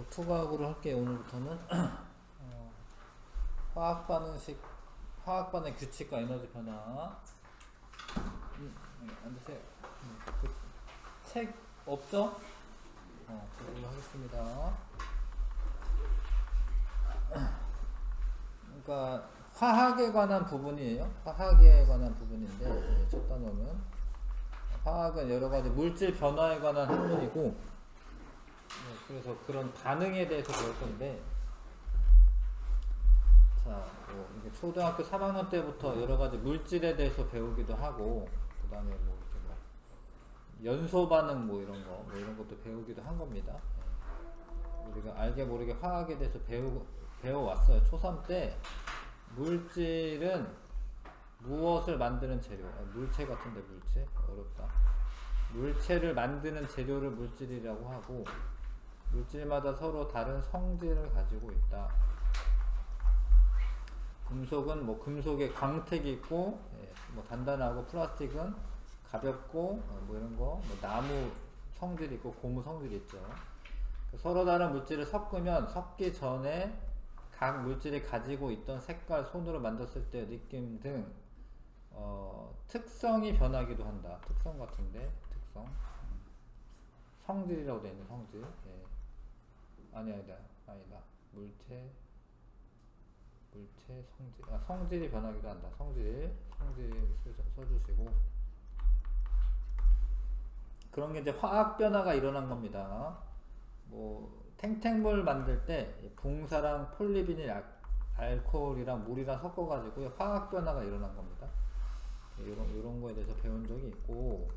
투과학으로 할게요. 오늘부터는 화학 반응식, 화학 반응 규칙과 에너지 변화. 앉으세요. 책 없죠? 그걸로 하겠습니다. 그러니까 화학에 관한 부분이에요. 화학에 관한 부분인데 첫 단어는 화학은 여러 가지 물질 변화에 관한 학문이고, 그래서 그런 반응에 대해서 배울 건데, 자, 이게 초등학교 3학년 때부터 여러 가지 물질에 대해서 배우기도 하고, 그 다음에 뭐 이렇게 뭐 연소 반응 뭐 이런 거, 뭐 이런 것도 배우기도 한 겁니다. 우리가 알게 모르게 화학에 대해서 배워왔어요. 초3 때 물질은 무엇을 만드는 재료, 물체 같은데 물체? 어렵다. 물체를 만드는 재료를 물질이라고 하고, 물질마다 서로 다른 성질을 가지고 있다. 금속은 뭐 금속에 광택이 있고, 뭐 단단하고, 플라스틱은 가볍고, 뭐 이런 거, 뭐 나무 성질이 있고, 고무 성질이 있죠. 서로 다른 물질을 섞으면 섞기 전에 각 물질이 가지고 있던 색깔, 손으로 만졌을 때 느낌 등 특성이 변하기도 한다. 특성 같은데, 특성. 성질이라고 되어 있는 성질. 아니다. 물체, 성질. 성질이 변하기도 한다. 성질 써주시고. 그런 게 이제 화학 변화가 일어난 겁니다. 뭐, 탱탱물 만들 때 붕사랑 폴리비닐 알코올이랑 물이랑 섞어가지고 화학 변화가 일어난 겁니다. 이런 거에 대해서 배운 적이 있고,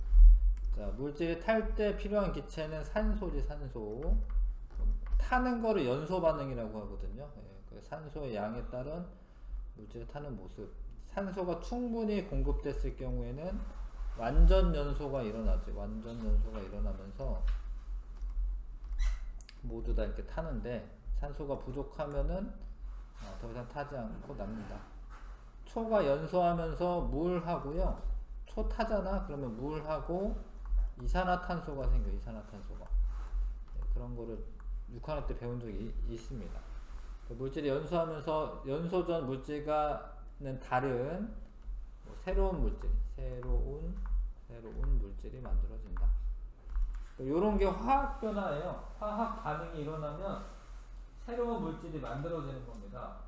자, 물질이 탈 때 필요한 기체는 산소지, 산소. 타는 거를 연소 반응이라고 하거든요. 그 산소의 양에 따른 물질이 타는 모습. 산소가 충분히 공급됐을 경우에는 완전 연소가 일어나지. 완전 연소가 일어나면서 모두 다 이렇게 타는데, 산소가 부족하면은 더 이상 타지 않고 납니다. 초가 연소하면서 물하고요, 초 타잖아. 그러면 물하고 이산화탄소가 생겨. 이산화탄소가. 그런 거를 6학년 때 배운 적이 있습니다. 그 물질이 연소하면서 연소 전 물질과는 다른 새로운 물질이 만들어진다. 요런 게 화학 변화예요. 화학 반응이 일어나면 새로운 물질이 만들어지는 겁니다.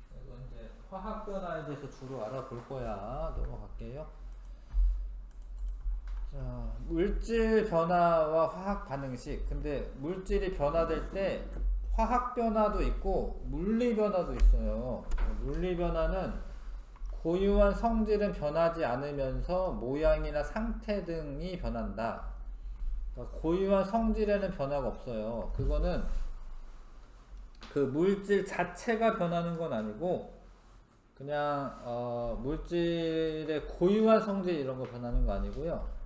그래서 이제 화학 변화에 대해서 주로 알아볼 거야. 넘어갈게요. 자, 물질 변화와 화학 반응식. 근데 물질이 변화될 때 화학 변화도 있고 물리 변화도 있어요. 물리 변화는 고유한 성질은 변하지 않으면서 모양이나 상태 등이 변한다. 그러니까 고유한 성질에는 변화가 없어요. 그거는 그 물질 자체가 변하는 건 아니고, 그냥 물질의 고유한 성질 이런 거 변하는 거 아니고요.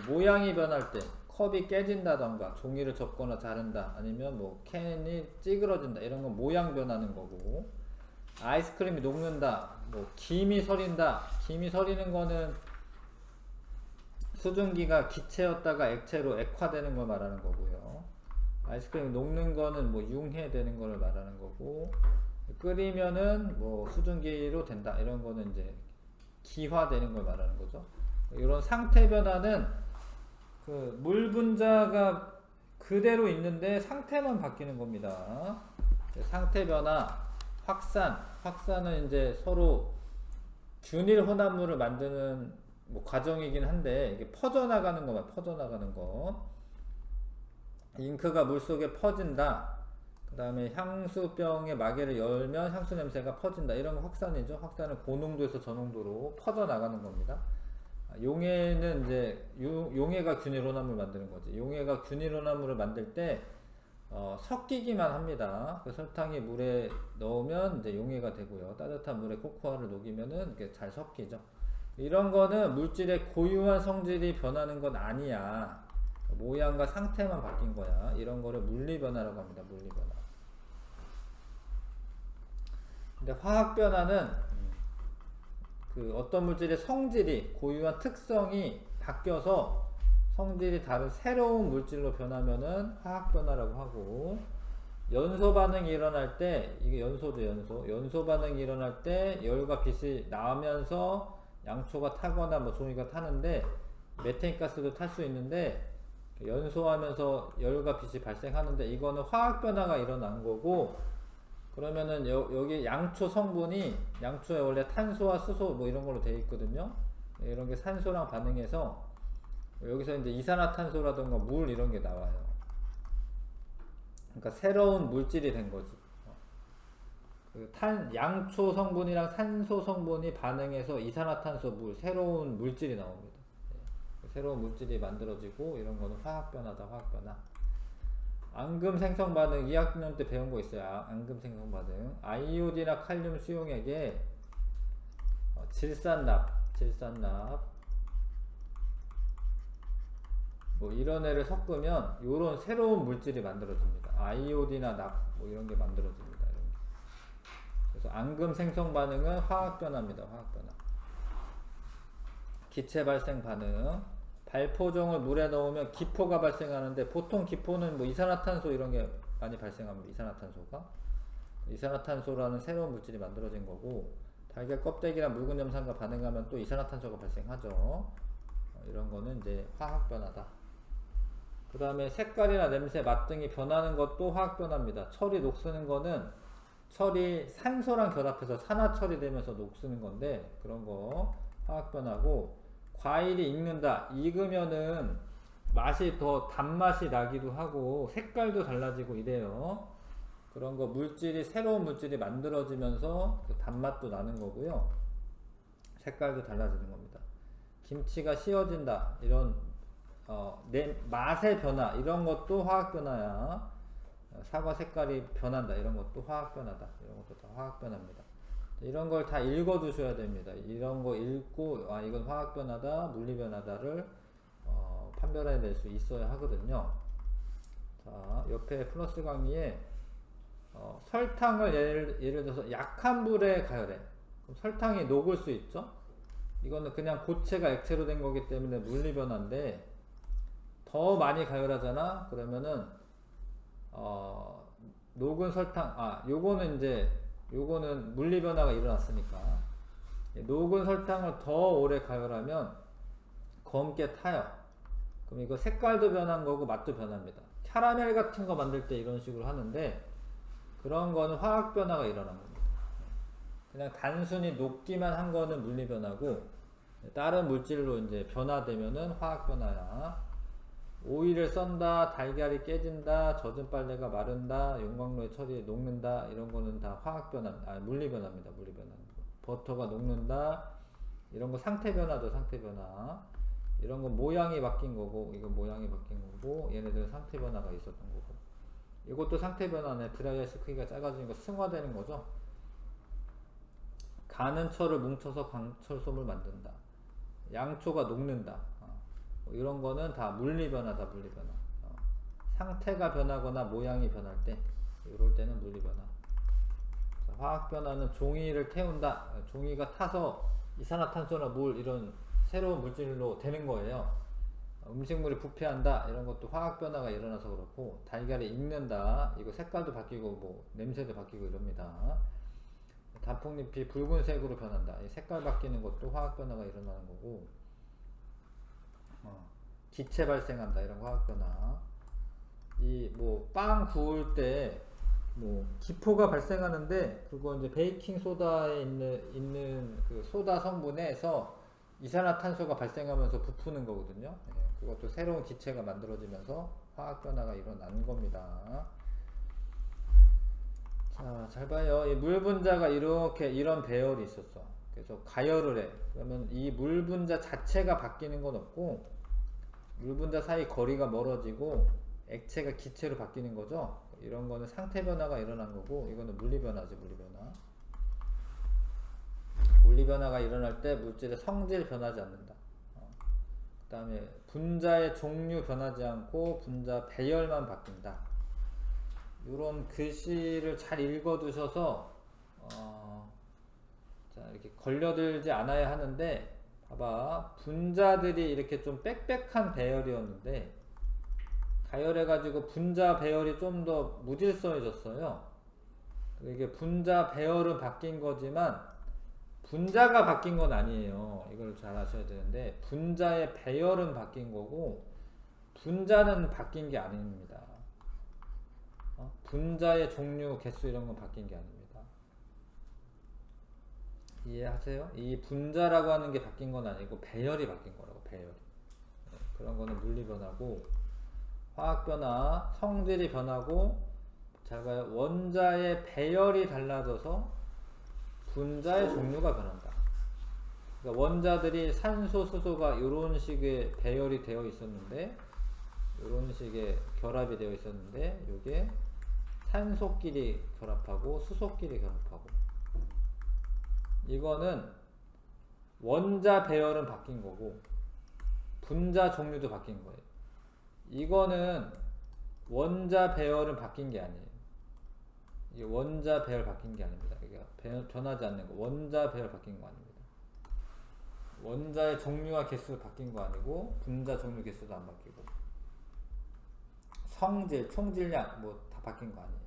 모양이 변할 때 컵이 깨진다던가 종이를 접거나 자른다, 아니면 뭐 캔이 찌그러진다, 이런 건 모양 변하는 거고, 아이스크림이 녹는다, 뭐 김이 서린다. 김이 서리는 거는 수증기가 기체였다가 액체로 액화되는 걸 말하는 거고요. 아이스크림이 녹는 거는 뭐 융해되는 걸 말하는 거고, 끓이면은 뭐 수증기로 된다, 이런 거는 이제 기화되는 걸 말하는 거죠. 이런 상태 변화는 그 물 분자가 그대로 있는데 상태만 바뀌는 겁니다. 상태 변화, 확산은 이제 서로 균일 혼합물을 만드는 뭐 과정이긴 한데, 이게 퍼져나가는 거만, 퍼져나가는 거. 잉크가 물속에 퍼진다. 그 다음에 향수병의 마개를 열면 향수 냄새가 퍼진다. 이런 거 확산이죠. 확산은 고농도에서 저농도로 퍼져나가는 겁니다. 용해는 이제 용해가 균일 혼합물 만드는 거지. 용해가 균일 혼합물을 만들 때 섞이기만 합니다. 그 설탕이 물에 넣으면 이제 용해가 되고요. 따뜻한 물에 코코아를 녹이면은 이게 잘 섞이죠. 이런 거는 물질의 고유한 성질이 변하는 건 아니야. 모양과 상태만 바뀐 거야. 이런 거를 물리 변화라고 합니다. 물리 변화. 근데 화학 변화는 그 어떤 물질의 성질이, 고유한 특성이 바뀌어서 성질이 다른 새로운 물질로 변하면은 화학 변화라고 하고, 연소 반응이 일어날 때, 이게 연소죠, 연소 반응이 일어날 때 열과 빛이 나오면서 양초가 타거나 뭐 종이가 타는데, 메테인 가스도 탈 수 있는데, 연소하면서 열과 빛이 발생하는데, 이거는 화학 변화가 일어난 거고, 그러면은 여기 양초 성분이, 양초에 원래 탄소와 수소 뭐 이런 걸로 되어 있거든요. 이런 게 산소랑 반응해서 여기서 이제 이산화탄소라든가 물 이런 게 나와요. 그러니까 새로운 물질이 된 거지. 양초 성분이랑 산소 성분이 반응해서 이산화탄소 물, 새로운 물질이 나옵니다. 새로운 물질이 만들어지고, 이런 거는 화학 변화다, 화학 변화. 앙금 생성 반응, 2학년 때 배운 거 있어요. 앙금 생성 반응. 아이오딘이나 칼륨 수용액에 질산납 뭐 이런 애를 섞으면 요런 새로운 물질이 만들어집니다. 아이오딘이나 납 뭐 이런 게 만들어집니다. 이런 게. 그래서 앙금 생성 반응은 화학 변화입니다. 화학 변화. 기체 발생 반응. 발포종을 물에 넣으면 기포가 발생하는데, 보통 기포는 뭐 이산화탄소 이런 게 많이 발생합니다. 이산화탄소라는 새로운 물질이 만들어진 거고, 달걀 껍데기랑 묽은 염산과 반응하면 또 이산화탄소가 발생하죠. 이런 거는 이제 화학 변화다. 그 다음에 색깔이나 냄새, 맛 등이 변하는 것도 화학 변화입니다. 철이 녹쓰는 거는, 철이 산소랑 결합해서 산화 처리되면서 녹쓰는 건데, 그런 거 화학 변화고, 과일이 익는다. 익으면은 맛이 더 단맛이 나기도 하고 색깔도 달라지고 이래요. 그런 거 물질이, 새로운 물질이 만들어지면서 그 단맛도 나는 거고요. 색깔도 달라지는 겁니다. 김치가 씌어진다. 이런 맛의 변화, 이런 것도 화학 변화야. 사과 색깔이 변한다. 이런 것도 화학 변화다. 이런 것도 다 화학 변화입니다. 이런 걸 다 읽어 두셔야 됩니다. 이런 거 읽고, 이건 화학 변화다, 물리 변화다를 판별해 낼 수 있어야 하거든요. 자, 옆에 플러스 강의에 설탕을 예를 들어서 약한 불에 가열해. 그럼 설탕이 녹을 수 있죠? 이거는 그냥 고체가 액체로 된 거기 때문에 물리 변화인데, 더 많이 가열하잖아? 그러면은 녹은 설탕, 요거는 물리 변화가 일어났으니까, 녹은 설탕을 더 오래 가열하면 검게 타요. 그럼 이거 색깔도 변한 거고 맛도 변합니다. 캐러멜 같은 거 만들 때 이런 식으로 하는데, 그런 거는 화학 변화가 일어난 겁니다. 그냥 단순히 녹기만 한 거는 물리 변화고, 다른 물질로 이제 변화되면은 화학 변화야. 오이를 썬다, 달걀이 깨진다, 젖은 빨래가 마른다, 용광로에 처리에 녹는다, 이런 거는 다 화학 변화, 물리 변화입니다. 물리 변화. 버터가 녹는다, 이런 거 상태 변화죠. 상태 변화. 이런 건 모양이 바뀐 거고, 이건 모양이 바뀐 거고, 얘네들은 상태 변화가 있었던 거고. 이것도 상태 변화네. 드라이아이스 크기가 작아지는 거, 승화되는 거죠. 가는 철을 뭉쳐서 강철솜을 만든다. 양초가 녹는다. 이런 거는 다 물리 변화다. 물리 변화. 상태가 변하거나 모양이 변할 때, 이럴 때는 물리 변화. 자, 화학 변화는 종이를 태운다. 종이가 타서 이산화탄소나 물, 이런 새로운 물질로 되는 거예요. 음식물이 부패한다. 이런 것도 화학 변화가 일어나서 그렇고, 달걀이 익는다. 이거 색깔도 바뀌고 뭐 냄새도 바뀌고 이럽니다. 단풍잎이 붉은색으로 변한다. 이 색깔 바뀌는 것도 화학 변화가 일어나는 거고, 기체 발생한다. 이런 화학 변화. 이 뭐 빵 구울 때 뭐 기포가 발생하는데, 그거 이제 베이킹 소다에 있는 그 소다 성분에서 이산화탄소가 발생하면서 부푸는 거거든요. 그것도 새로운 기체가 만들어지면서 화학 변화가 일어나는 겁니다. 자, 잘 봐요. 이 물 분자가 이런 배열이 있었어. 그래서 가열을 해. 그러면 이 물 분자 자체가 바뀌는 건 없고, 물 분자 사이 거리가 멀어지고 액체가 기체로 바뀌는 거죠. 이런 거는 상태 변화가 일어난 거고, 이거는 물리 변화지. 물리 변화. 물리 변화가 일어날 때 물질의 성질 변하지 않는다. 그 다음에 분자의 종류 변하지 않고 분자 배열만 바뀐다. 이런 글씨를 잘 읽어 두셔서 자, 이렇게 걸려들지 않아야 하는데, 봐봐. 분자들이 이렇게 좀 빽빽한 배열이었는데 가열해가지고 분자 배열이 좀 더 무질서해졌어요. 이게 분자 배열은 바뀐 거지만 분자가 바뀐 건 아니에요. 이걸 잘 아셔야 되는데 분자의 배열은 바뀐 거고 분자는 바뀐 게 아닙니다. 분자의 종류, 개수 이런 건 바뀐 게 아닙니다. 이해하세요? 이 분자라고 하는 게 바뀐 건 아니고 배열이 바뀐 거라고. 배열이. 그런 거는 물리 변화고 화학 변화, 성질이 변하고 잘 봐요. 원자의 배열이 달라져서 분자의 종류가 변한다. 그러니까 원자들이 산소, 수소가 이런 식의 배열이 되어 있었는데 이런 식의 결합이 되어 있었는데 이게 산소끼리 결합하고 수소끼리 결합하고 이거는 원자 배열은 바뀐 거고 분자 종류도 바뀐 거예요. 이거는 원자 배열은 바뀐 게 아니에요. 이게 원자 배열 바뀐 게 아닙니다. 이게 변하지 않는 거. 원자 배열 바뀐 거 아닙니다. 원자의 종류와 개수가 바뀐 거 아니고 분자 종류 개수도 안 바뀌고 성질, 총질량 뭐 다 바뀐 거 아니에요.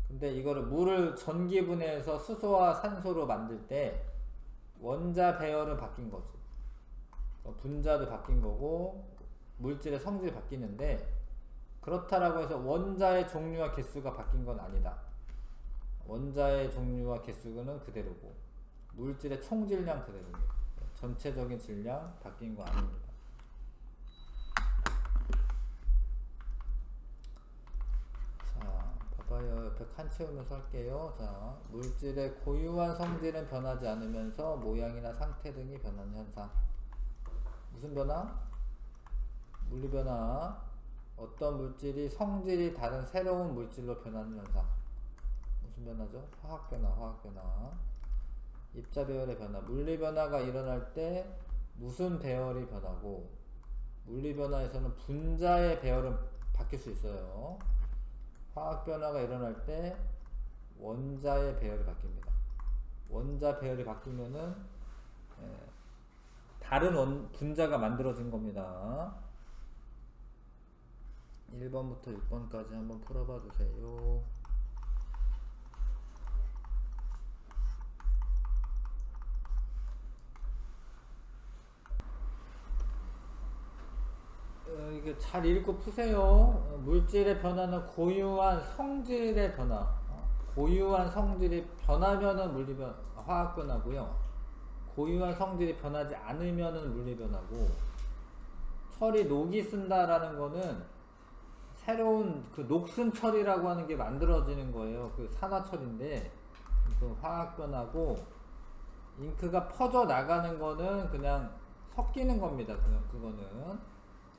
근데 이거를 물을 전기분해해서 수소와 산소로 만들 때 원자 배열은 바뀐 거지. 분자도 바뀐 거고 물질의 성질이 바뀌는데 그렇다라고 해서 원자의 종류와 개수가 바뀐 건 아니다. 원자의 종류와 개수는 그대로고 물질의 총질량 그대로입니다. 전체적인 질량 바뀐 거 아닙니다. 자, 봐봐요. 옆에 칸 채우면서 할게요. 자, 물질의 고유한 성질은 변하지 않으면서 모양이나 상태 등이 변하는 현상. 무슨 변화? 물리 변화. 어떤 물질이 성질이 다른 새로운 물질로 변하는 현상. 무슨 변화죠? 화학 변화, 화학 변화. 입자 배열의 변화. 물리 변화가 일어날 때 무슨 배열이 변하고 물리 변화에서는 분자의 배열은 바뀔 수 있어요. 화학 변화가 일어날 때 원자의 배열이 바뀝니다. 원자 배열이 바뀌면은 다른 분자가 만들어진 겁니다. 1번부터 6번까지 한번 풀어봐 주세요. 이게 잘 읽고 푸세요. 물질의 변화는 고유한 성질의 변화. 고유한 성질이 변하면은 화학 변화고요. 고유한 성질이 변하지 않으면은 물리 변화고, 철이 녹이 쓴다라는 거는 새로운 그 녹슨 철이라고 하는 게 만들어지는 거예요. 그 산화철인데 그 화학 변화고, 잉크가 퍼져 나가는 거는 그냥 섞이는 겁니다.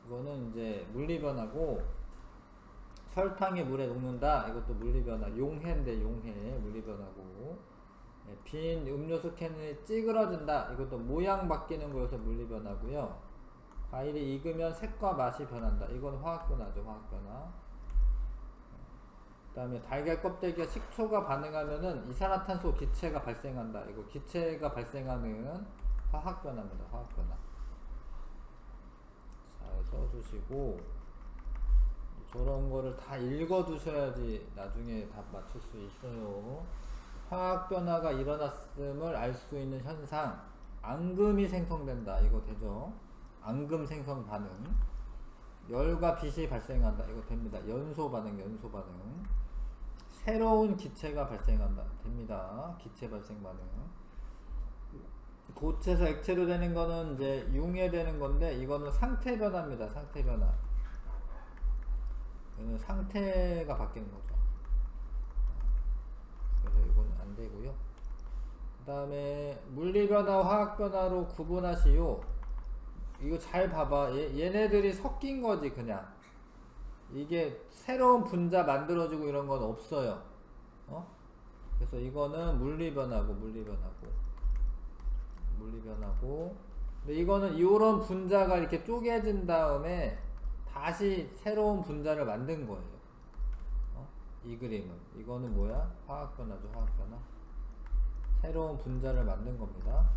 그거는 이제 물리 변화고, 설탕이 물에 녹는다. 이것도 물리 변화. 용해인데 용해 물리 변화고, 빈 음료수 캔이 찌그러진다. 이것도 모양 바뀌는 거여서 물리 변화고요. 과일이 익으면 색과 맛이 변한다. 이건 화학 변화죠. 화학 변화. 그 다음에 달걀 껍데기와 식초가 반응하면은 이산화탄소 기체가 발생한다. 이거 기체가 발생하는 화학 변화입니다. 화학 변화. 잘 써주시고, 저런 거를 다 읽어 두셔야지 나중에 답 맞출 수 있어요. 화학 변화가 일어났음을 알 수 있는 현상, 앙금이 생성된다. 이거 되죠? 앙금 생성 반응. 열과 빛이 발생한다. 이거 됩니다. 연소 반응, 연소 반응. 새로운 기체가 발생한다. 됩니다. 기체 발생 반응. 고체에서 액체로 되는 거는 이제 융해되는 건데, 이거는 상태 변화입니다. 상태 변화. 이거는 상태가 바뀌는 거죠. 그래서 이건 안 되고요. 그 다음에 물리 변화, 화학 변화로 구분하시오. 이거 잘 봐봐. 얘네들이 섞인 거지, 그냥. 이게 새로운 분자 만들어지고 이런 건 없어요. 그래서 이거는 물리 변화고. 근데 이거는 이런 분자가 이렇게 쪼개진 다음에 다시 새로운 분자를 만든 거예요. 이 그림은. 이거는 뭐야? 화학 변화죠, 화학 변화. 새로운 분자를 만든 겁니다.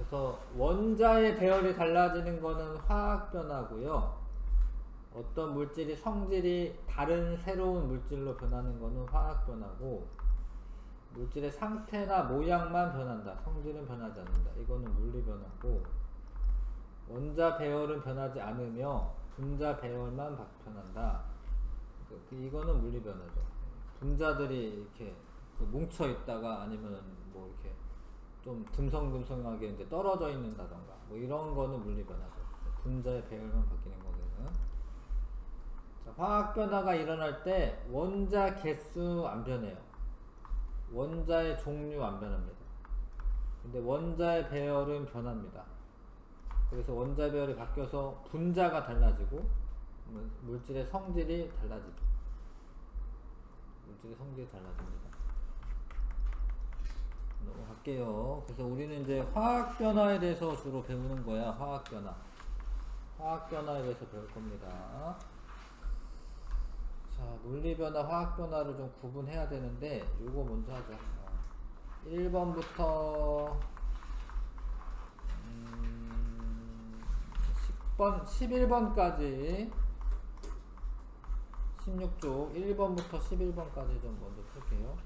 그래서 원자의 배열이 달라지는 거는 화학 변화고요. 어떤 물질이 성질이 다른 새로운 물질로 변하는 거는 화학 변화고, 물질의 상태나 모양만 변한다. 성질은 변하지 않는다. 이거는 물리 변화고, 원자 배열은 변하지 않으며 분자 배열만 변한다. 이거는 물리 변화죠. 분자들이 이렇게 뭉쳐 있다가 아니면 뭐 이렇게 좀 듬성듬성하게 이제 떨어져 있는다던가 뭐 이런 거는 물리 변화죠. 분자의 배열만 바뀌는 거는. 자, 화학 변화가 일어날 때 원자 개수 안 변해요. 원자의 종류 안 변합니다. 근데 원자의 배열은 변합니다. 그래서 원자 배열이 바뀌어서 분자가 달라지고 물질의 성질이 달라지죠. 물질의 성질이 달라집니다. 넘어갈게요. 그래서 우리는 이제 화학 변화에 대해서 주로 배우는 거야. 화학 변화. 화학 변화에 대해서 배울 겁니다. 자, 물리 변화, 화학 변화를 좀 구분해야 되는데 요거 먼저 하자. 1번부터 10번, 11번까지 16쪽 1번부터 11번까지 좀 먼저 풀게요.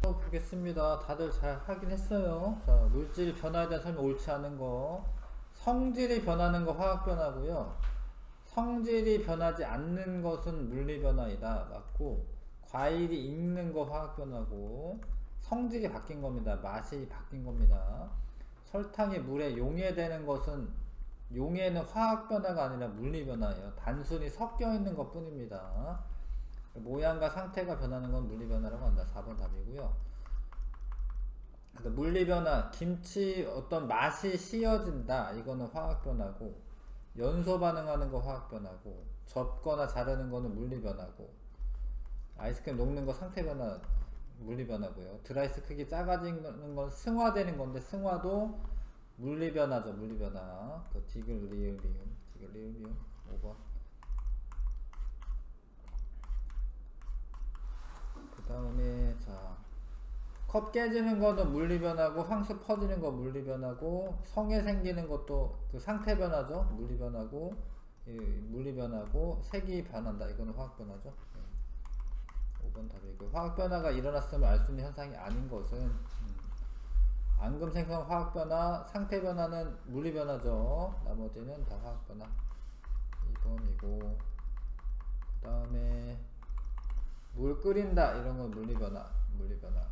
보겠습니다. 다들 잘 하긴 했어요. 자, 물질 변화에 대한 설명 옳지 않은 거. 성질이 변하는 거 화학 변화고요. 성질이 변하지 않는 것은 물리 변화이다. 맞고, 과일이 익는 거 화학 변화고, 성질이 바뀐 겁니다. 맛이 바뀐 겁니다. 설탕이 물에 용해되는 것은 용해는 화학 변화가 아니라 물리 변화예요. 단순히 섞여 있는 것 뿐입니다. 모양과 상태가 변하는 건 물리 변화라고 한다. 4번 답이고요. 그래서 물리 변화, 김치 어떤 맛이 씌어진다. 이거는 화학 변화고, 연소 반응하는 거 화학 변화고, 접거나 자르는 거는 물리 변화고, 아이스크림 녹는 거 상태 변화 물리 변화고요. 드라이스 크기 작아지는 건 승화되는 건데 승화도 물리 변화죠. 물리 변화. 그 디귿 리을 미음 5번. 그 다음에 자, 컵 깨지는 거는 물리 변화고, 황수 퍼지는 거 물리 변화고, 성에 생기는 것도 그 상태 변화죠. 물리 변화고, 물리 변화고, 색이 변한다. 이거는 화학 변화죠. 5번 답이고, 화학 변화가 일어났음을 알 수 있는 현상이 아닌 것은 앙금 생성 화학 변화, 상태 변화는 물리 변화죠. 나머지는 다 화학 변화. 2번이고, 그 다음에 물 끓인다 이런 건 물리 변화, 물리 변화.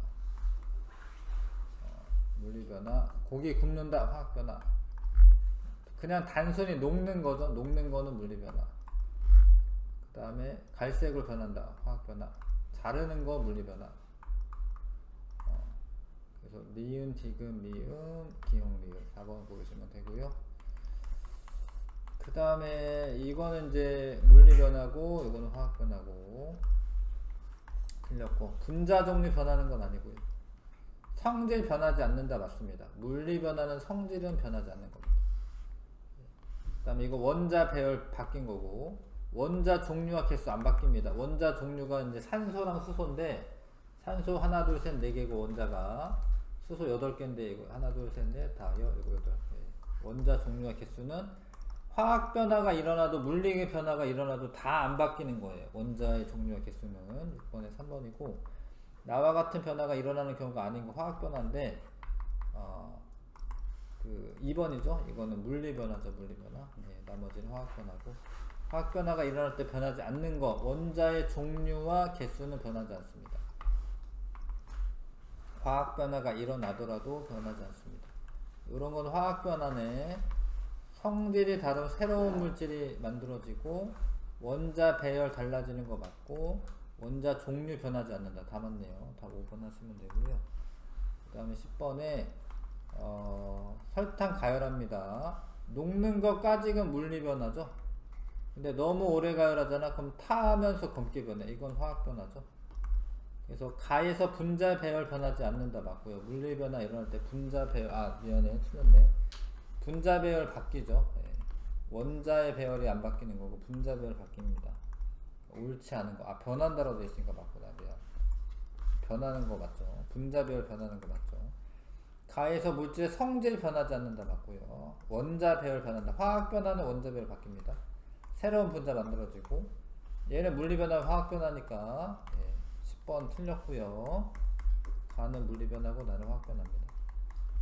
물리 변화. 고기 굽는다 화학 변화. 그냥 단순히 녹는 거죠. 녹는 거는 물리 변화. 그 다음에 갈색으로 변한다 화학 변화. 자르는 거 물리 변화. 그래서 니은, 디귿, 미음, 기역, 리을 4번 보시면 되고요. 그 다음에 이거는 이제 물리 변화고, 이거는 화학 변화고. 틀렸고, 분자 종류 변하는 건 아니고요. 성질 변하지 않는다 맞습니다. 물리 변화는 성질은 변하지 않는 겁니다. 그 다음에 이거 원자 배열 바뀐 거고, 원자 종류와 개수 안 바뀝니다. 원자 종류가 이제 산소랑 수소인데, 산소 하나 둘 셋 네 개고, 원자가 수소 8개인데 이거 하나 둘 셋 넷 다 8. 원자 종류와 개수는 화학 변화가 일어나도 물리 변화가 일어나도 다 안 바뀌는 거예요. 원자의 종류와 개수는 6번에 3번이고, 나와 같은 변화가 일어나는 경우가 아닌 거 화학 변화인데, 그 2번이죠. 이거는 물리 변화죠. 물리 변화. 네, 나머지는 화학 변화고, 화학 변화가 일어날 때 변하지 않는 거, 원자의 종류와 개수는 변하지 않습니다. 화학 변화가 일어나더라도 변하지 않습니다. 이런 건 화학 변화네. 성질이 다른 새로운 물질이 만들어지고, 원자 배열 달라지는 거 맞고, 원자 종류 변하지 않는다. 다 맞네요. 다 5번 하시면 되고요. 그 다음에 10번에 설탕 가열합니다. 녹는 것까지는 물리 변화죠. 근데 너무 오래 가열하잖아. 그럼 타면서 검게 변해. 이건 화학 변화죠. 그래서 가에서 분자 배열 변하지 않는다 맞고요. 물리 변화 일어날 때 분자 배열, 미안해, 틀렸네. 분자 배열 바뀌죠. 원자의 배열이 안 바뀌는 거고 분자 배열 바뀝니다. 옳지 않은 거. 아, 변한다라고 되어 있으니까 맞구나. 미안. 변하는 거 맞죠? 분자별 변하는 거 맞죠? 가에서 물질의 성질 변하지 않는다 맞고요. 원자 배열 변한다. 화학 변화는 원자 배열 바뀝니다. 새로운 분자 만들어지고, 얘는 물리 변화는 화학 변화니까 10번 틀렸고요. 가는 물리 변화고 나는 화학 변화입니다.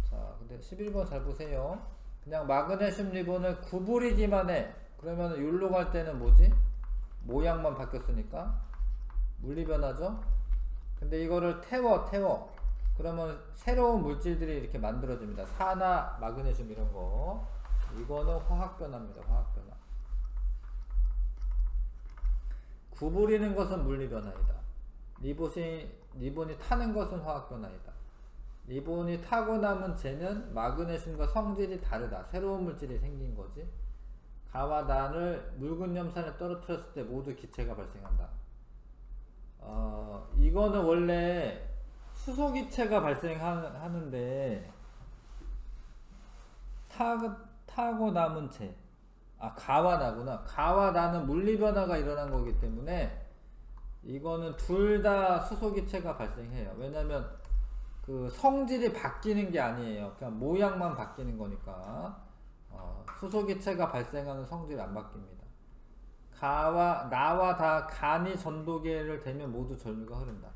자, 근데 11번 잘 보세요. 그냥 마그네슘 리본을 구부리기만 해. 그러면 율로 갈 때는 뭐지? 모양만 바뀌었으니까 물리 변화죠. 근데 이거를 태워. 그러면 새로운 물질들이 이렇게 만들어집니다. 산화, 마그네슘 이런 거. 이거는 화학 변화입니다. 화학 변화. 구부리는 것은 물리 변화이다. 리본이 타는 것은 화학 변화이다. 리본이 타고 남은 쟤는 마그네슘과 성질이 다르다. 새로운 물질이 생긴 거지. 가와 난을 묽은 염산에 떨어뜨렸을 때 모두 기체가 발생한다. 이거는 원래 수소기체가 발생하는데 타고 남은 체, 가와 나구나. 가와 나는 물리 변화가 일어난 거기 때문에 이거는 둘 다 수소기체가 발생해요. 왜냐면 그 성질이 바뀌는 게 아니에요. 그냥 모양만 바뀌는 거니까. 수소기체가 발생하는 성질이 안 바뀝니다. 나와 다 간이 전도계를 대면 모두 전류가 흐른다.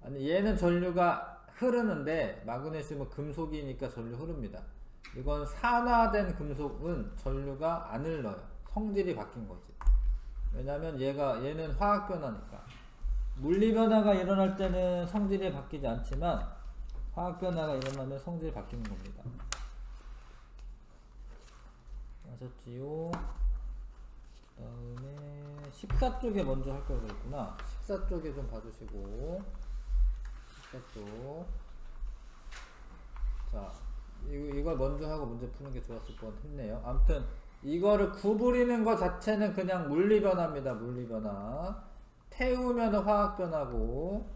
아니, 얘는 전류가 흐르는데 마그네슘은 금속이니까 전류 흐릅니다. 이건 산화된 금속은 전류가 안 흘러요. 성질이 바뀐 거지. 왜냐면 얘는 화학 변화니까. 물리 변화가 일어날 때는 성질이 바뀌지 않지만 화학 변화가 일어나면 성질이 바뀌는 겁니다. 맞았지요? 그 다음에 식사 쪽에 먼저 할 걸 그랬구나. 식사 쪽에 좀 봐주시고. 식사 쪽. 자, 이걸 먼저 하고 문제 푸는 게 좋았을 것 같네요. 아무튼 이거를 구부리는 것 자체는 그냥 물리 변화입니다. 물리 변화. 태우면 화학 변화고,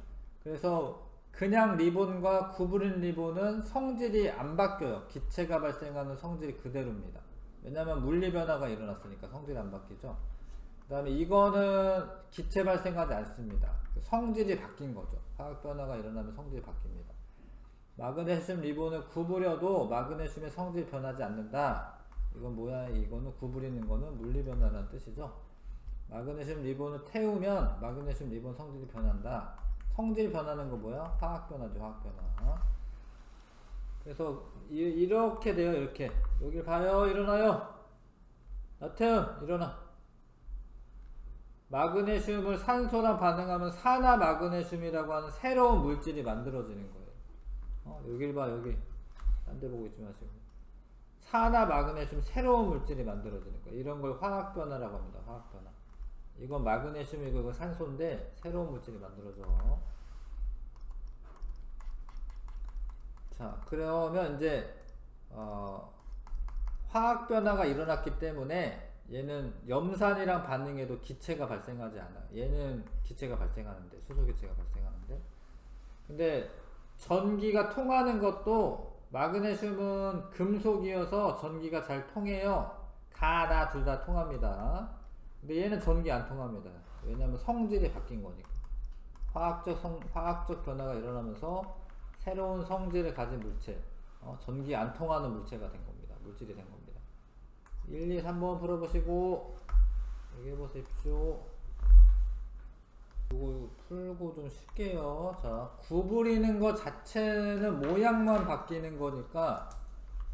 그래서 그냥 리본과 구부린 리본은 성질이 안 바뀌어요. 기체가 발생하는 성질이 그대로입니다. 왜냐면 물리 변화가 일어났으니까 성질이 안 바뀌죠. 그 다음에 이거는 기체 발생하지 않습니다. 성질이 바뀐 거죠. 화학 변화가 일어나면 성질이 바뀝니다. 마그네슘 리본을 구부려도 마그네슘의 성질이 변하지 않는다. 이건 뭐야? 이거는 구부리는 거는 물리 변화라는 뜻이죠. 마그네슘 리본을 태우면 마그네슘 리본 성질이 변한다. 성질 변하는 거 뭐야? 화학 변화죠. 화학 변화. 그래서 이렇게 돼요. 이렇게. 여길 봐요. 일어나요. 나태음 일어나. 마그네슘을 산소랑 반응하면 산화 마그네슘이라고 하는 새로운 물질이 만들어지는 거예요. 여길 봐. 여기. 딴 데 보고 있지 마시고. 산화 마그네슘 새로운 물질이 만들어지는 거예요. 이런 걸 화학 변화라고 합니다. 화학 변화. 이건 마그네슘이고 이건 산소인데 새로운 물질이 만들어져. 자, 그러면 이제 화학 변화가 일어났기 때문에 얘는 염산이랑 반응해도 기체가 발생하지 않아요. 얘는 기체가 발생하는데, 수소기체가 발생하는데. 근데 전기가 통하는 것도 마그네슘은 금속이어서 전기가 잘 통해요. 나 둘 다 통합니다. 근데 얘는 전기 안 통합니다. 왜냐면 성질이 바뀐 거니까. 화학적 변화가 일어나면서 새로운 성질을 가진 물체, 전기 안 통하는 물체가 된 겁니다. 물질이 된 겁니다. 1, 2, 3번 풀어보시고 여기 보십시오. 이거 풀고 좀 쉽게요. 자, 구부리는 것 자체는 모양만 바뀌는 거니까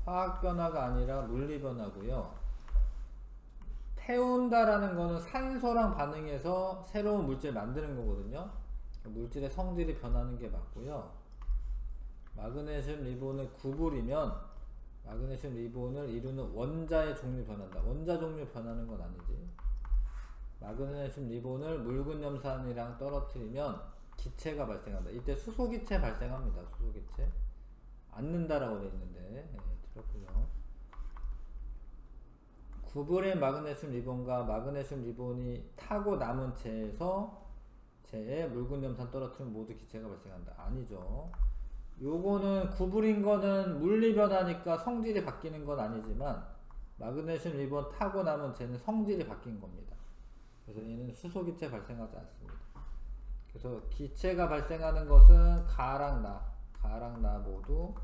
화학 변화가 아니라 물리 변화고요. 태운다라는 거는 산소랑 반응해서 새로운 물질 만드는 거거든요. 물질의 성질이 변하는 게 맞고요. 마그네슘 리본을 구부리면 마그네슘 리본을 이루는 원자의 종류 변한다. 원자 종류 변하는 건 아니지. 마그네슘 리본을 묽은 염산이랑 떨어뜨리면 기체가 발생한다. 이때 수소기체 발생합니다. 수소기체. 않는다라고 되어 있는데 틀렸고요. 구부린 마그네슘 리본과 마그네슘 리본이 타고 남은 체에 묽은 염산 떨어뜨리면 모두 기체가 발생한다. 아니죠. 요거는 구부린 거는 물리 변화니까 성질이 바뀌는 건 아니지만 마그네슘 리본 타고 남은 쟤는 성질이 바뀐 겁니다. 그래서 얘는 수소기체 발생하지 않습니다. 그래서 기체가 발생하는 것은 가랑 나 모두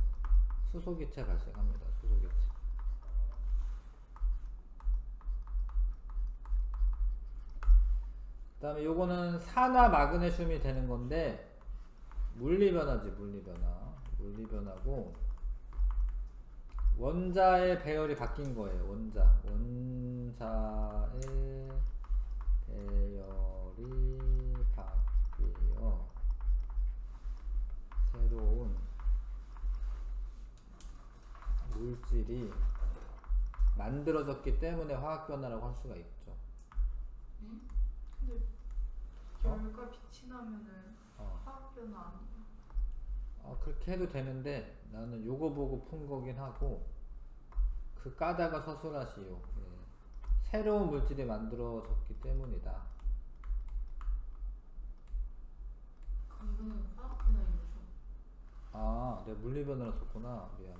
수소기체 발생합니다. 수소기체. 그 다음에 요거는 산화 마그네슘이 되는 건데 물리변화지. 물리변화고 원자의 배열이 바뀐 거예요. 원자의 배열이 바뀌어 새로운 물질이 만들어졌기 때문에 화학변화라고 할 수가 있죠. 근데 열과 빛이 나면은 화학변화 아니에요? 그렇게 해도 되는데 나는 요거 보고 푼 거긴 하고 그 까다가 서술하시오. 예. 새로운 물질이 만들어졌기 때문이다. 그럼 이거는 화학변화인 거죠? 내가 물리변화를 썼구나. 미안.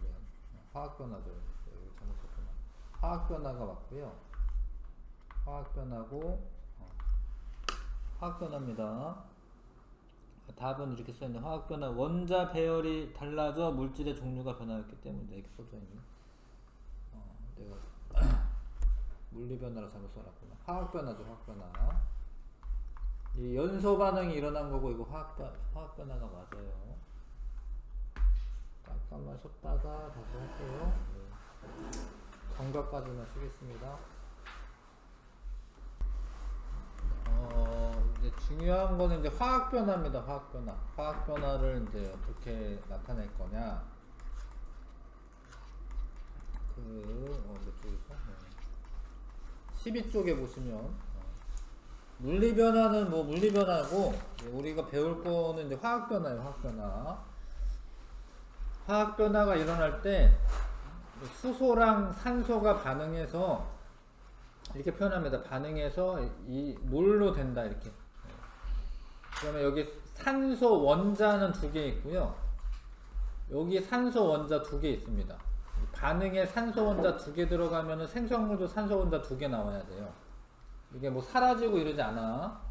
화학변화죠. 여기 잘못 썼구나. 화학변화가 맞고요. 화학변화입니다. 답은 이렇게 써있네. 화학변화. 원자 배열이 달라져 물질의 종류가 변화했기 때문에 이렇게 써져있네. 내가 물리변화를 잘못 써놨구나. 화학변화죠. 화학변화. 이 연소 반응이 일어난 거고 이거 화학변화가 맞아요. 잠깐만 쉬었다가 다시 할게요. 정각까지만 쉬겠습니다. 이제 중요한 거는 이제 화학변화입니다. 화학변화를 이제 어떻게 나타낼 거냐. 몇 쪽이죠? 12쪽에 보시면 물리변화는 뭐 물리변화고 우리가 배울 거는 이제 화학변화예요. 화학변화가 일어날 때 수소랑 산소가 반응해서 이렇게 표현합니다. 반응해서 이 물로 된다 이렇게. 그러면 여기 산소 원자는 2개 있고요. 여기 산소 원자 2개 있습니다. 반응에 산소 원자 2개 들어가면은 생성물도 산소 원자 2개 나와야 돼요. 이게 뭐 사라지고 이러지 않아.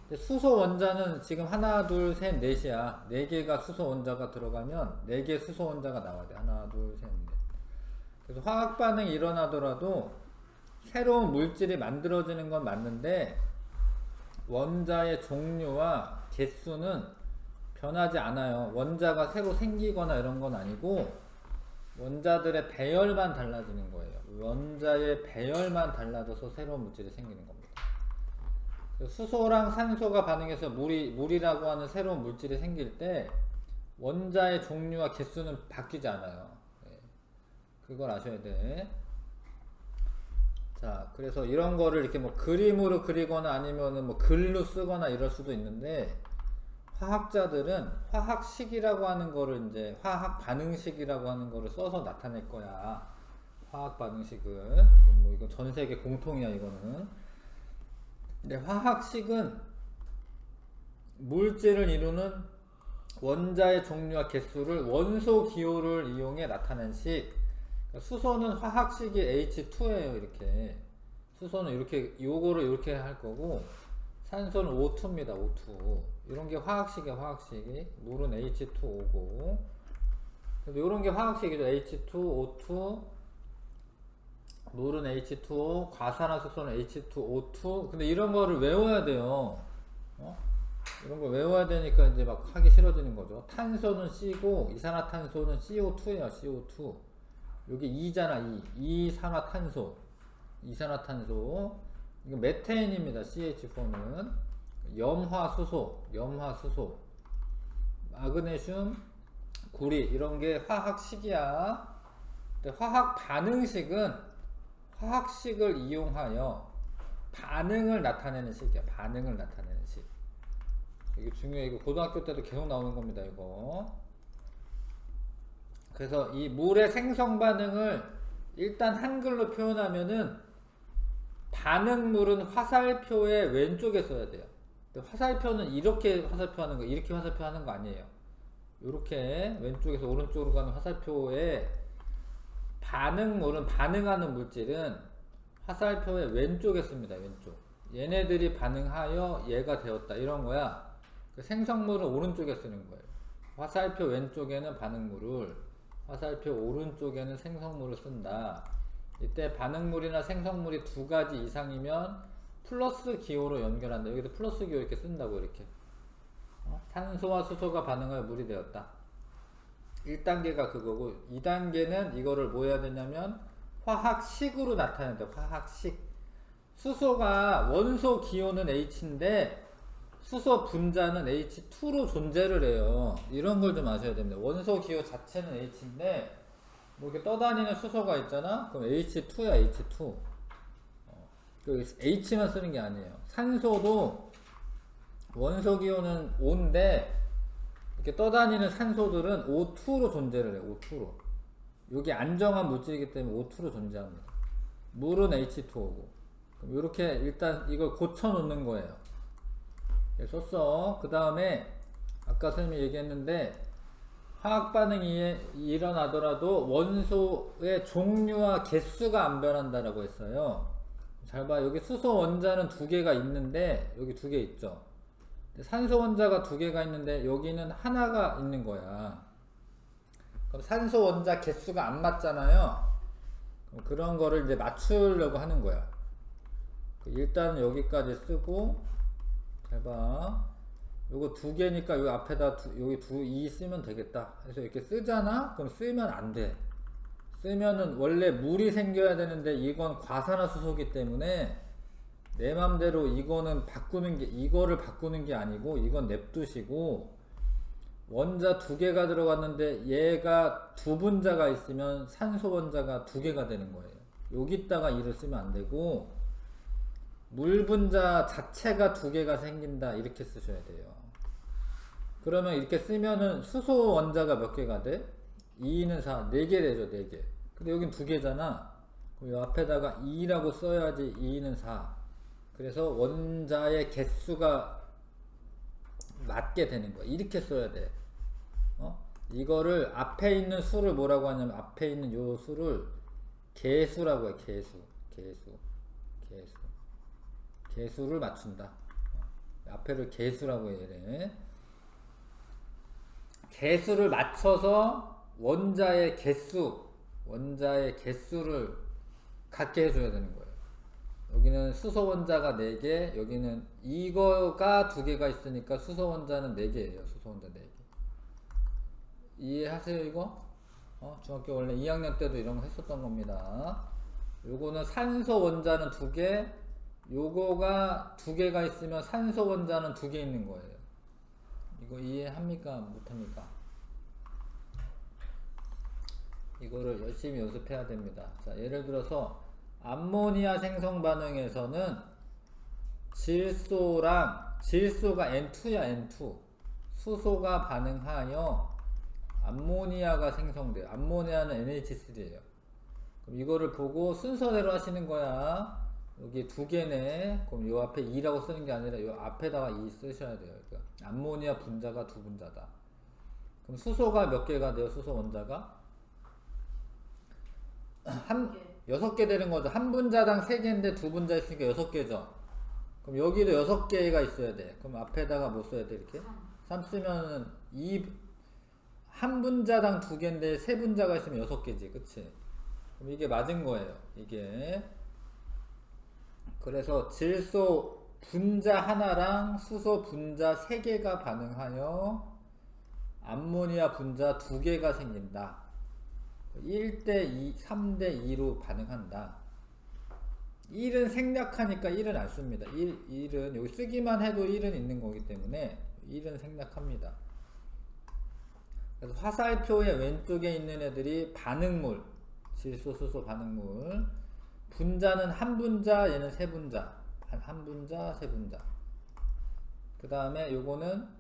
근데 수소 원자는 지금 하나, 둘, 셋, 넷이야. 4개가 수소 원자가 들어가면 4개 수소 원자가 나와야 돼. 하나, 둘, 셋, 넷. 그래서 화학 반응이 일어나더라도 새로운 물질이 만들어지는 건 맞는데 원자의 종류와 개수는 변하지 않아요. 원자가 새로 생기거나 이런 건 아니고 원자들의 배열만 달라지는 거예요. 원자의 배열만 달라져서 새로운 물질이 생기는 겁니다. 수소랑 산소가 반응해서 물이라고 하는 새로운 물질이 생길 때 원자의 종류와 개수는 바뀌지 않아요. 그걸 아셔야 돼. 자, 그래서 이런 거를 이렇게 뭐 그림으로 그리거나 아니면은 뭐 글로 쓰거나 이럴 수도 있는데 화학자들은 화학식이라고 하는 거를 이제 화학 반응식이라고 하는 거를 써서 나타낼 거야. 화학 반응식을. 뭐 이거 전 세계 공통이야, 이거는. 근데 화학식은 물질을 이루는 원자의 종류와 개수를 원소 기호를 이용해 나타낸 식. 그러니까 수소는 화학식이 H2예요, 이렇게. 수소는 이렇게, 요거를 이렇게 할 거고, 산소는 O2입니다, O2. 이런 게 화학식이야, 화학식이. 물은 H2O고. 이런 게 화학식이죠. H2, O2. 물은 H2O, 과산화수소는 H2O2. 근데 이런 거를 외워야 돼요. 이런 거 외워야 되니까 이제 막 하기 싫어지는 거죠. 탄소는 C고, 이산화탄소는 CO2예요, CO2. 여기 2잖아, 2. 이산화탄소. 이산화탄소. 이거 메테인입니다, CH4는. 염화수소. 마그네슘, 구리. 이런 게 화학식이야. 근데 화학 반응식은 화학식을 이용하여 반응을 나타내는 식이야. 반응을 나타내는 식. 이게 중요해. 이거 고등학교 때도 계속 나오는 겁니다, 이거. 그래서 이 물의 생성 반응을 일단 한글로 표현하면은 반응물은 화살표의 왼쪽에 써야 돼요. 근데 화살표는 이렇게 화살표하는 거, 이렇게 화살표하는 거 아니에요. 이렇게 왼쪽에서 오른쪽으로 가는 화살표에 반응물은 반응하는 물질은 화살표의 왼쪽에 씁니다. 왼쪽. 얘네들이 반응하여 얘가 되었다 이런 거야. 그 생성물은 오른쪽에 쓰는 거예요. 화살표 왼쪽에는 반응물을, 화살표 오른쪽에는 생성물을 쓴다. 이때 반응물이나 생성물이 두 가지 이상이면 플러스 기호로 연결한다. 여기도 플러스 기호 이렇게 쓴다고 이렇게. 산소와 수소가 반응하여 물이 되었다. 1단계가 그거고 2단계는 이거를 뭐 해야 되냐면 화학식으로 나타낸다. 화학식. 수소가 원소 기호는 H인데 수소 분자는 H2로 존재를 해요. 이런 걸 좀 아셔야 됩니다. 원소 기호 자체는 H인데 뭐 이렇게 떠다니는 수소가 있잖아. 그럼 H2야, H2. 그 H만 쓰는 게 아니에요. 산소도 원소 기호는 O인데 이렇게 떠다니는 산소들은 O2로 존재를 해요. O2로. 여기 안정한 물질이기 때문에 O2로 존재합니다. 물은 H2O고. 그럼 이렇게 일단 이걸 고쳐 놓는 거예요. 썼어. 그 다음에 아까 선생님이 얘기했는데 화학 반응이 일어나더라도 원소의 종류와 개수가 안 변한다라고 했어요. 잘 봐. 여기 수소 원자는 두 개가 있는데 여기 두 개 있죠. 산소 원자가 두 개가 있는데 여기는 하나가 있는 거야. 그럼 산소 원자 개수가 안 맞잖아요. 그럼 그런 거를 이제 맞추려고 하는 거야. 일단 여기까지 쓰고 잘 봐. 요거 두 개니까 여기 앞에다 여기 2 쓰면 되겠다. 그래서 이렇게 쓰잖아? 그럼 쓰면 안 돼. 쓰면은 원래 물이 생겨야 되는데 이건 과산화수소기 때문에 내 맘대로 이거를 바꾸는 게 아니고 이건 냅두시고 원자 두 개가 들어갔는데 얘가 두 분자가 있으면 산소 원자가 두 개가 되는 거예요. 여기다가 2를 쓰면 안 되고 물 분자 자체가 두 개가 생긴다 이렇게 쓰셔야 돼요. 그러면 이렇게 쓰면은 수소 원자가 몇 개가 돼? 2는 4, 4개 되죠. 4개. 근데 여긴 두 개잖아. 그럼 이 앞에다가 2라고 써야지 2는 4. 그래서 원자의 개수가 맞게 되는 거야. 이렇게 써야 돼. 이거를 앞에 있는 수를 뭐라고 하냐면 앞에 있는 요 수를 개수라고 해. 개수를 맞춘다. 앞에를 개수라고 해. 개수를 맞춰서 원자의 개수를 같게 해줘야 되는 거예요. 여기는 수소 원자가 4개, 여기는 이거가 2개가 있으니까 수소 원자는 4개예요. 수소 원자 4개. 이해하세요, 이거? 중학교 원래 2학년 때도 이런 거 했었던 겁니다. 요거는 산소 원자는 2개, 요거가 2개가 있으면 산소 원자는 2개 있는 거예요. 이거 이해합니까? 못합니까? 이거를 열심히 연습해야 됩니다. 자, 예를 들어서 암모니아 생성 반응에서는 질소가 N2야, N2. 수소가 반응하여 암모니아가 생성돼요. 암모니아는 NH3예요. 그럼 이거를 보고 순서대로 하시는 거야. 여기 2개네. 그럼 요 앞에 2라고 쓰는 게 아니라 요 앞에다가 2 쓰셔야 돼요. 그러니까 암모니아 분자가 2분자다. 그럼 수소가 몇 개가 돼요? 수소 원자가? 6개 되는 거죠. 한 분자당 3개인데 2분자 있으니까 6개죠. 그럼 여기도 6개가 있어야 돼. 그럼 앞에다가 뭐 써야 돼? 이렇게? 3 쓰면은 한 분자당 2개인데 3분자가 있으면 6개지. 그치? 그럼 이게 맞은 거예요. 이게. 그래서 질소 분자 하나랑 수소 분자 3개가 반응하여 암모니아 분자 2개가 생긴다. 1대 2, 3대 2로 반응한다. 1은 생략하니까 1은 안 씁니다. 1은 여기 쓰기만 해도 1은 있는 거기 때문에 1은 생략합니다. 그래서 화살표의 왼쪽에 있는 애들이 반응물, 질소, 수소 반응물. 분자는 한 분자, 얘는 세 분자. 한 분자, 세 분자. 그 다음에 요거는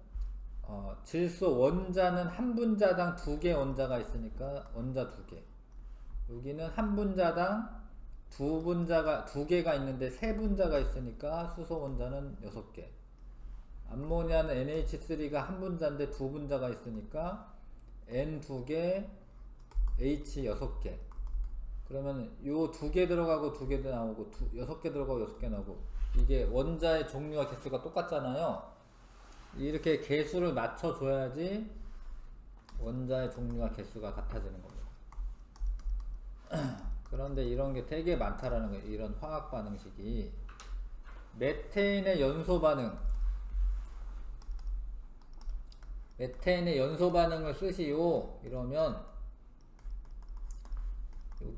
질소 원자는 한 분자당 2개 원자가 있으니까 원자 2개. 여기는 한 분자당 2개가 있는데 3분자가 있으니까 수소 원자는 6개. 암모니아는 NH3가 한 분자인데 2분자가 있으니까 N 2개, H 6개. 그러면 요 2개 들어가고 2개 나오고 6개 들어가고 6개 나오고 이게 원자의 종류와 개수가 똑같잖아요. 이렇게 개수를 맞춰줘야지 원자의 종류와 개수가 같아지는 겁니다. 그런데 이런 게 되게 많다라는 거예요. 이런 화학 반응식이. 메테인의 연소 반응. 메테인의 연소 반응을 쓰시오. 이러면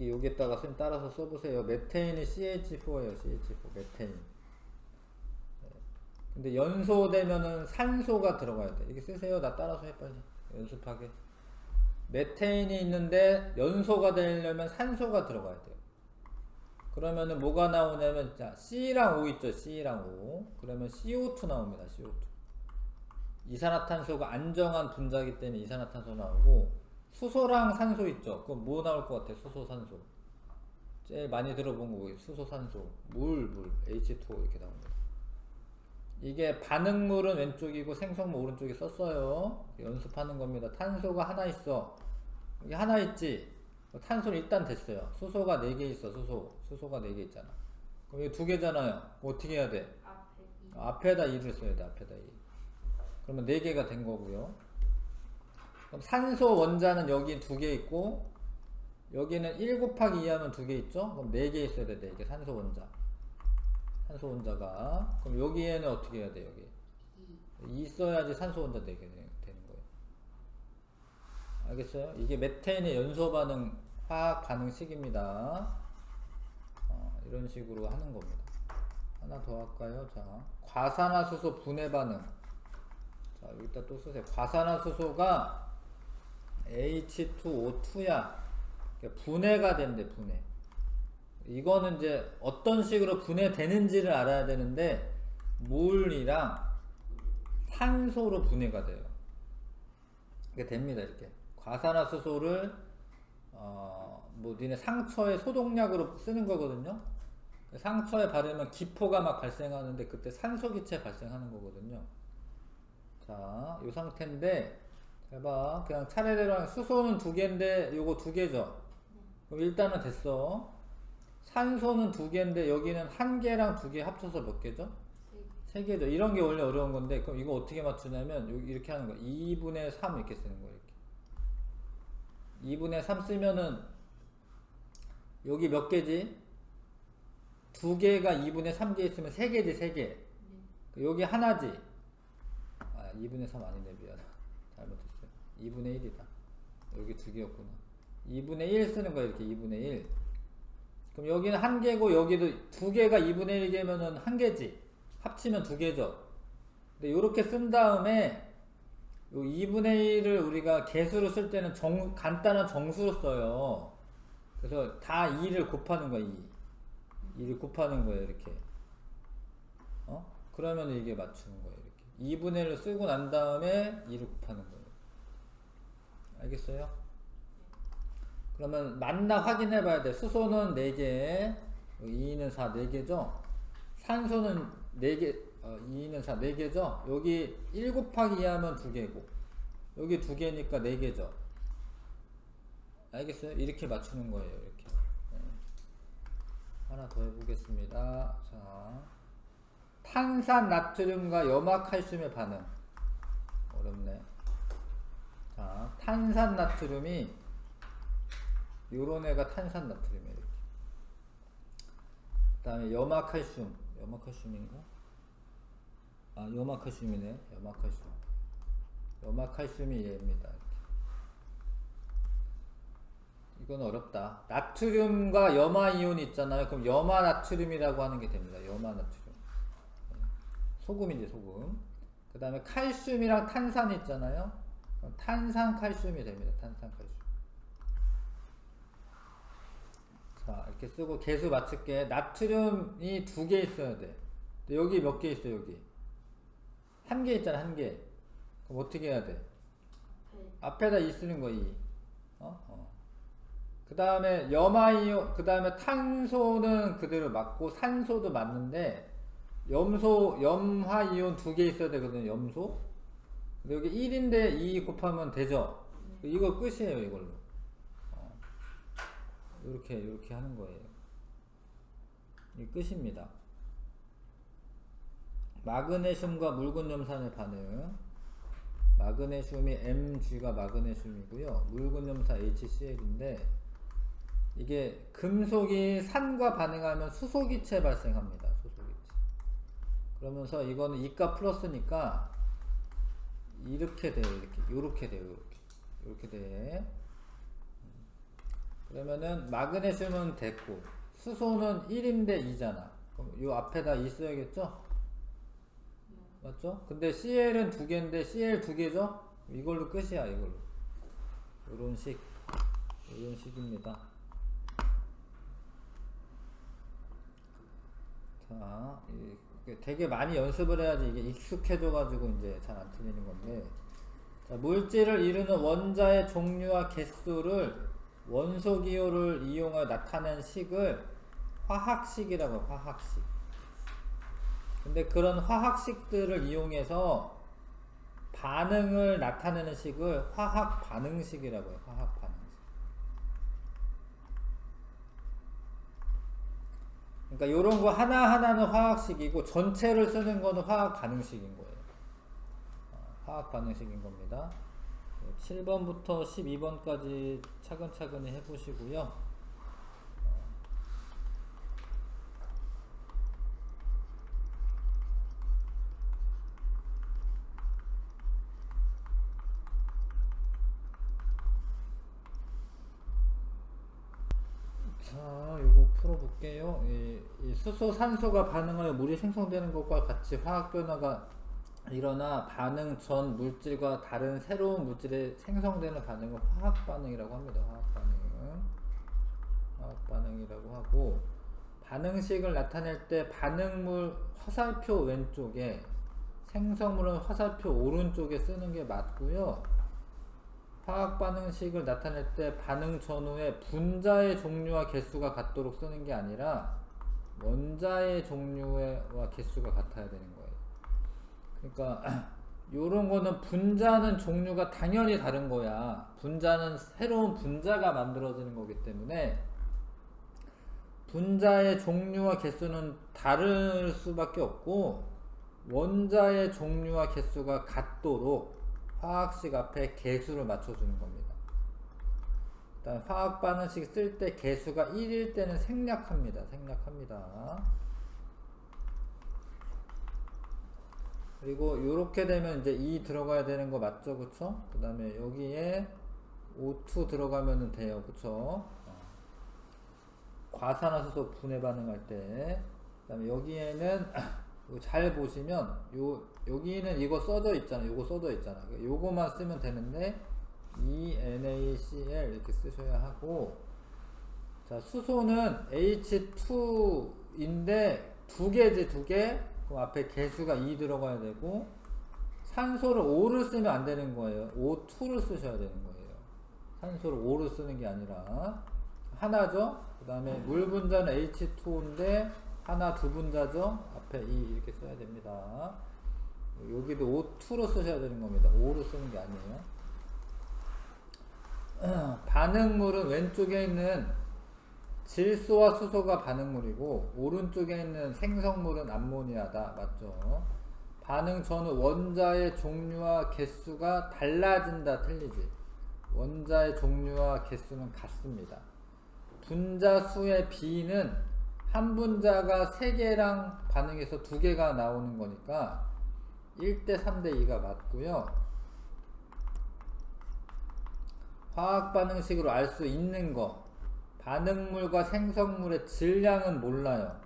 여기에다가 선생님 따라서 써보세요. 메테인이 CH4예요. CH4 메테인. 근데 연소되면은 산소가 들어가야 돼. 이렇게 쓰세요. 나 따라서 해 빨리. 연습하게. 메테인이 있는데 연소가 되려면 산소가 들어가야 돼요. 그러면은 뭐가 나오냐면 자 C랑 O 있죠. C랑 O. 그러면 CO2 나옵니다. CO2. 이산화탄소가 안정한 분자이기 때문에 이산화탄소 나오고 수소랑 산소 있죠. 그럼 뭐 나올 것 같아? 수소, 산소. 제일 많이 들어본 거 수소, 산소. 물, H2O 이렇게 나옵니다. 이게 반응물은 왼쪽이고 생성물 오른쪽에 썼어요. 연습하는 겁니다. 탄소가 하나 있어. 여기 하나 있지. 탄소는 일단 됐어요. 수소가 4개 있어. 수소가 4개 있잖아. 그럼 여기 2개잖아요. 어떻게 해야 돼? 앞에다 2를 써야 돼. 앞에다 2. 그러면 4개가 된 거고요. 그럼 산소 원자는 여기 2개 있고 여기는 1 곱하기 2 하면 2개 있죠? 그럼 4개 있어야 돼. 4개. 산소 원자. 산소 원자가. 그럼 여기에는 어떻게 해야 돼? 여기 2 써야지 산소 원자 4개 되는 거예요. 알겠어요? 이게 메테인의 연소 반응 화학 반응식입니다. 이런 식으로 하는 겁니다. 하나 더 할까요? 자, 과산화수소 분해 반응. 자, 여기다 또 쓰세요. 과산화수소가 H2O2야. 분해가 된대, 분해. 이거는 이제 어떤 식으로 분해되는지를 알아야 되는데, 물이랑 산소로 분해가 돼요. 이게 됩니다, 이렇게. 과산화수소를, 뭐, 니네 상처에 소독약으로 쓰는 거거든요. 상처에 바르면 기포가 막 발생하는데, 그때 산소기체 발생하는 거거든요. 자, 이 상태인데, 해봐. 그냥 차례대로 수소는 2개인데, 요거 2개죠? 그럼 일단은 됐어. 산소는 2개인데, 여기는 1개랑 2개 합쳐서 몇 개죠? 3개죠. 이런 게 원래 어려운 건데, 그럼 이거 어떻게 맞추냐면, 이렇게 하는 거야. 2분의 3 이렇게 쓰는 거야, 이렇게. 2분의 3 쓰면은, 여기 몇 개지? 2개가 2분의 3개 있으면 3개지, 3개. 여기 하나지? 2분의 3 아니네, 미안. 잘못했어요. 2분의 1이다. 여기 2개였구나. 2분의 1 쓰는 거야, 이렇게 2분의 1. 그럼 여기는 1개고, 여기도 2개가 2분의 1개면은 1개지. 합치면 2개죠. 근데 요렇게 쓴 다음에, 요 2분의 1을 우리가 개수로 쓸 때는 간단한 정수로 써요. 그래서 다 2를 곱하는 거야, 2. 2를 곱하는 거예요, 이렇게. 그러면 이게 맞추는 거예요, 이렇게. 2분의 1을 쓰고 난 다음에 2를 곱하는 거예요. 알겠어요? 그러면 맞나 확인해 봐야 돼. 수소는 4개, 2는 4, 4개죠? 산소는 4개, 2는 4, 4개죠? 여기 1 곱하기 2 하면 2개고, 여기 2개니까 4개죠? 알겠어요? 이렇게 맞추는 거예요, 이렇게. 네. 하나 더 해보겠습니다. 자, 탄산 나트륨과 염화칼슘의 반응. 어렵네. 자, 탄산 나트륨이 요런 애가 탄산 나트륨이에요. 이렇게. 그 다음에 염화칼슘인가? 염화칼슘이네. 염화칼슘이 얘입니다. 이렇게. 이건 어렵다. 나트륨과 염화이온 있잖아요. 그럼 염화나트륨이라고 하는 게 됩니다. 염화나트륨. 소금이지, 소금. 그 다음에 칼슘이랑 탄산이 있잖아요. 그럼 탄산칼슘이 됩니다. 탄산칼슘. 자, 이렇게 쓰고 개수 맞출게. 나트륨이 2개 있어야 돼. 근데 여기 몇 개 있어, 여기? 1개 있잖아, 1개. 그럼 어떻게 해야 돼? 앞에다 2 쓰는 거, 2. 그 다음에 염화이온, 그 다음에 탄소는 그대로 맞고, 산소도 맞는데, 염화이온 2개 있어야 되거든요, 염소. 근데 여기 1인데 2 곱하면 되죠? 이거 끝이에요, 이걸로. 이렇게 하는 거예요. 이 끝입니다. 마그네슘과 묽은 염산의 반응. 마그네슘이 Mg가 마그네슘이고요. 묽은 염산 HCl인데 이게 금속이 산과 반응하면 수소기체 발생합니다. 수소기체. 그러면서 이거는 이가 플러스니까 이렇게 돼요. 이렇게 돼요. 이렇게 돼. 그러면은 마그네슘은 됐고 수소는 1인데 2잖아. 그럼 요 앞에다 2 써야겠죠? 맞죠? 근데 Cl은 2개인데 Cl 2개죠? 이걸로 끝이야. 이걸로. 이런 식입니다. 자, 되게 많이 연습을 해야지 이게 익숙해져가지고 이제 잘 안 틀리는 건데. 자, 물질을 이루는 원자의 종류와 개수를 원소 기호를 이용하여 나타낸 식을 화학식이라고 해요. 화학식. 근데 그런 화학식들을 이용해서 반응을 나타내는 식을 화학 반응식이라고 해요. 화학 반응식. 그러니까 요런 거 하나하나는 화학식이고 전체를 쓰는 거는 화학 반응식인 거예요. 화학 반응식인 겁니다. 7번부터 12번까지 차근차근히 해보시고요. 자, 요거 풀어볼게요. 이 수소, 산소가 반응하여 물이 생성되는 것과 같이 화학 변화가 일어나 반응 전 물질과 다른 새로운 물질에 생성되는 반응을 화학 반응이라고 합니다. 화학 반응이라고 하고, 반응식을 나타낼 때 반응물 화살표 왼쪽에 생성물은 화살표 오른쪽에 쓰는 게 맞고요. 화학 반응식을 나타낼 때 반응 전후에 분자의 종류와 개수가 같도록 쓰는 게 아니라 원자의 종류와 개수가 같아야 되는 거예요. 그러니까 요런 거는 분자는 종류가 당연히 다른 거야. 분자는 새로운 분자가 만들어지는 거기 때문에 분자의 종류와 개수는 다를 수밖에 없고 원자의 종류와 개수가 같도록 화학식 앞에 개수를 맞춰주는 겁니다. 일단 화학 반응식 쓸 때 개수가 1일 때는 생략합니다. 그리고 요렇게 되면 이제 2 들어가야 되는 거 맞죠? 그쵸? 그 다음에 여기에 O2 들어가면 돼요. 그쵸? 과산화수소 분해 반응할 때. 그 다음에 여기에는 잘 보시면 여기는 이거 써져 있잖아. 요거 써져 있잖아. 요거만 쓰면 되는데 ENaCl 이렇게 쓰셔야 하고, 자, 수소는 H2인데 2개지 2개. 그럼 앞에 개수가 2 들어가야 되고, 산소를 5를 쓰면 안 되는 거예요. O2를 쓰셔야 되는 거예요. 산소를 5를 쓰는 게 아니라 하나죠. 그 다음에 물 분자는 H2인데 하나 두 분자죠. 앞에 2 이렇게 써야 됩니다. 여기도 O2로 쓰셔야 되는 겁니다. 5로 쓰는 게 아니에요. 반응물은 왼쪽에 있는 질소와 수소가 반응물이고 오른쪽에 있는 생성물은 암모니아다. 맞죠? 반응 전후 원자의 종류와 개수가 달라진다. 틀리지? 원자의 종류와 개수는 같습니다. 분자 수의 비는 한 분자가 3개랑 반응해서 2개가 나오는 거니까 1대 3대 2가 맞고요. 화학 반응식으로 알 수 있는 거, 반응물과 생성물의 질량은 몰라요.